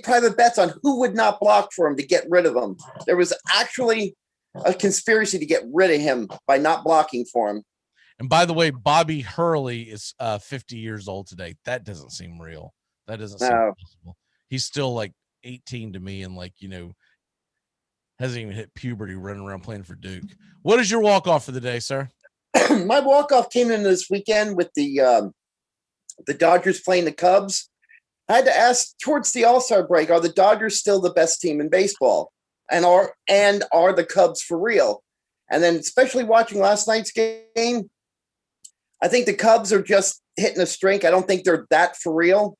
private bets on who would not block for him to get rid of him. There was actually a conspiracy to get rid of him by not blocking for him. And by the way, Bobby Hurley is 50 years old today. That doesn't seem real. That doesn't seem possible. He's still like 18 to me and hasn't even hit puberty running around playing for Duke. What is your walk-off for the day, sir? My walk-off came in this weekend with the Dodgers playing the Cubs. I had to ask towards the All-Star break, are the Dodgers still the best team in baseball? And are the Cubs for real? And then especially watching last night's game, I think the Cubs are just hitting a streak. I don't think they're that for real.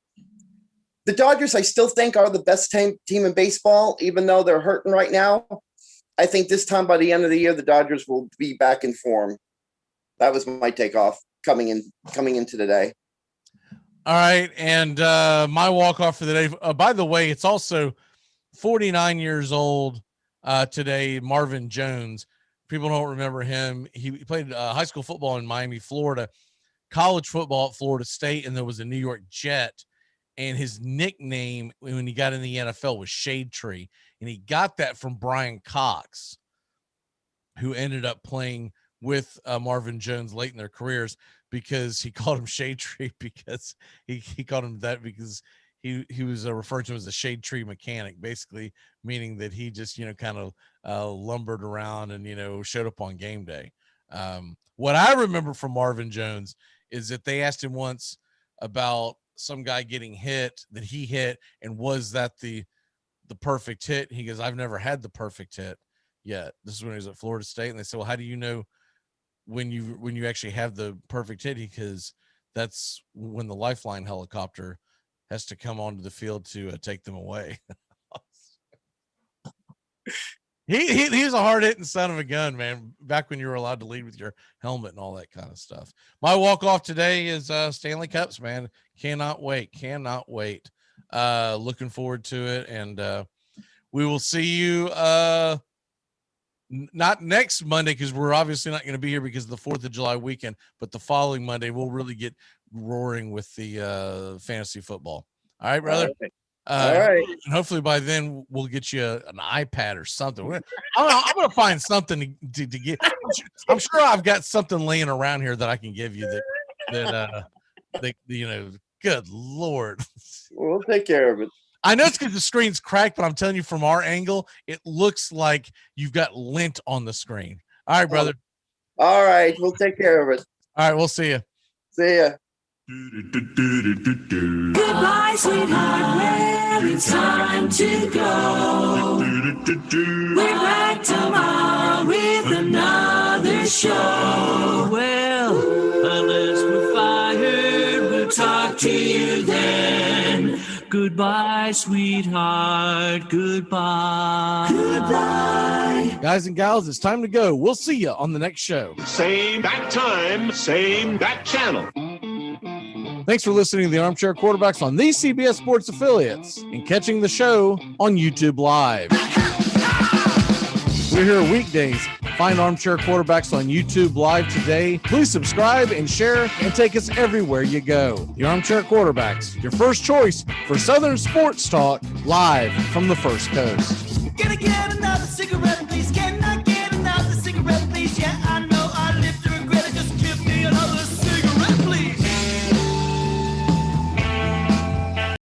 The Dodgers, I still think, are the best team in baseball, even though they're hurting right now. I think this time by the end of the year, the Dodgers will be back in form. That was my takeoff coming into the day. All right, and my walk-off for the day. By the way, it's also 49 years old today, Marvin Jones. People don't remember him. He played high school football in Miami, Florida, college football at Florida State, and there was a New York Jet. And his nickname when he got in the NFL was Shade Tree. And he got that from Brian Cox, who ended up playing with Marvin Jones late in their careers, because he called him Shade Tree because he called him that because he was referred to as a shade tree mechanic, basically meaning that he just, kind of lumbered around and, showed up on game day. What I remember from Marvin Jones is that they asked him once about some guy getting hit that he hit, and was that the perfect hit? He goes, I've never had the perfect hit yet. This is when he was at Florida State. And they said, well, how do you know when you actually have the perfect hit? Because that's when the Lifeline helicopter has to come onto the field to take them away. He was a hard-hitting son of a gun, man, back when you were allowed to lead with your helmet and all that kind of stuff. My walk-off today is Stanley Cups, man. Cannot wait. Looking forward to it, and we will see you not next Monday, because we're obviously not going to be here because of the 4th of July weekend, but the following Monday we'll really get roaring with the fantasy football. All right, brother? All right. And hopefully by then we'll get you an iPad or something. I'm going to find something to get. I'm sure I've got something laying around here that I can give you that good Lord. We'll take care of it. I know it's because the screen's cracked, but I'm telling you, from our angle, it looks like you've got lint on the screen. All right, brother. All right. We'll take care of it. All right. We'll see you. See ya. Goodbye, sweetheart. Well, it's time to go. We're back tomorrow with another show. Well, unless we're fired, we'll talk to you then. Goodbye, sweetheart. Goodbye. Goodbye. Guys and gals, it's time to go. We'll see you on the next show. Same bat time, same bat channel. Thanks for listening to the Armchair Quarterbacks on these CBS Sports affiliates and catching the show on YouTube Live. We're here weekdays, Find Armchair Quarterbacks on YouTube Live today. Please subscribe and share and take us everywhere you go. The Armchair Quarterbacks, your first choice for Southern sports talk, live from the First Coast. Gonna get another cigarette and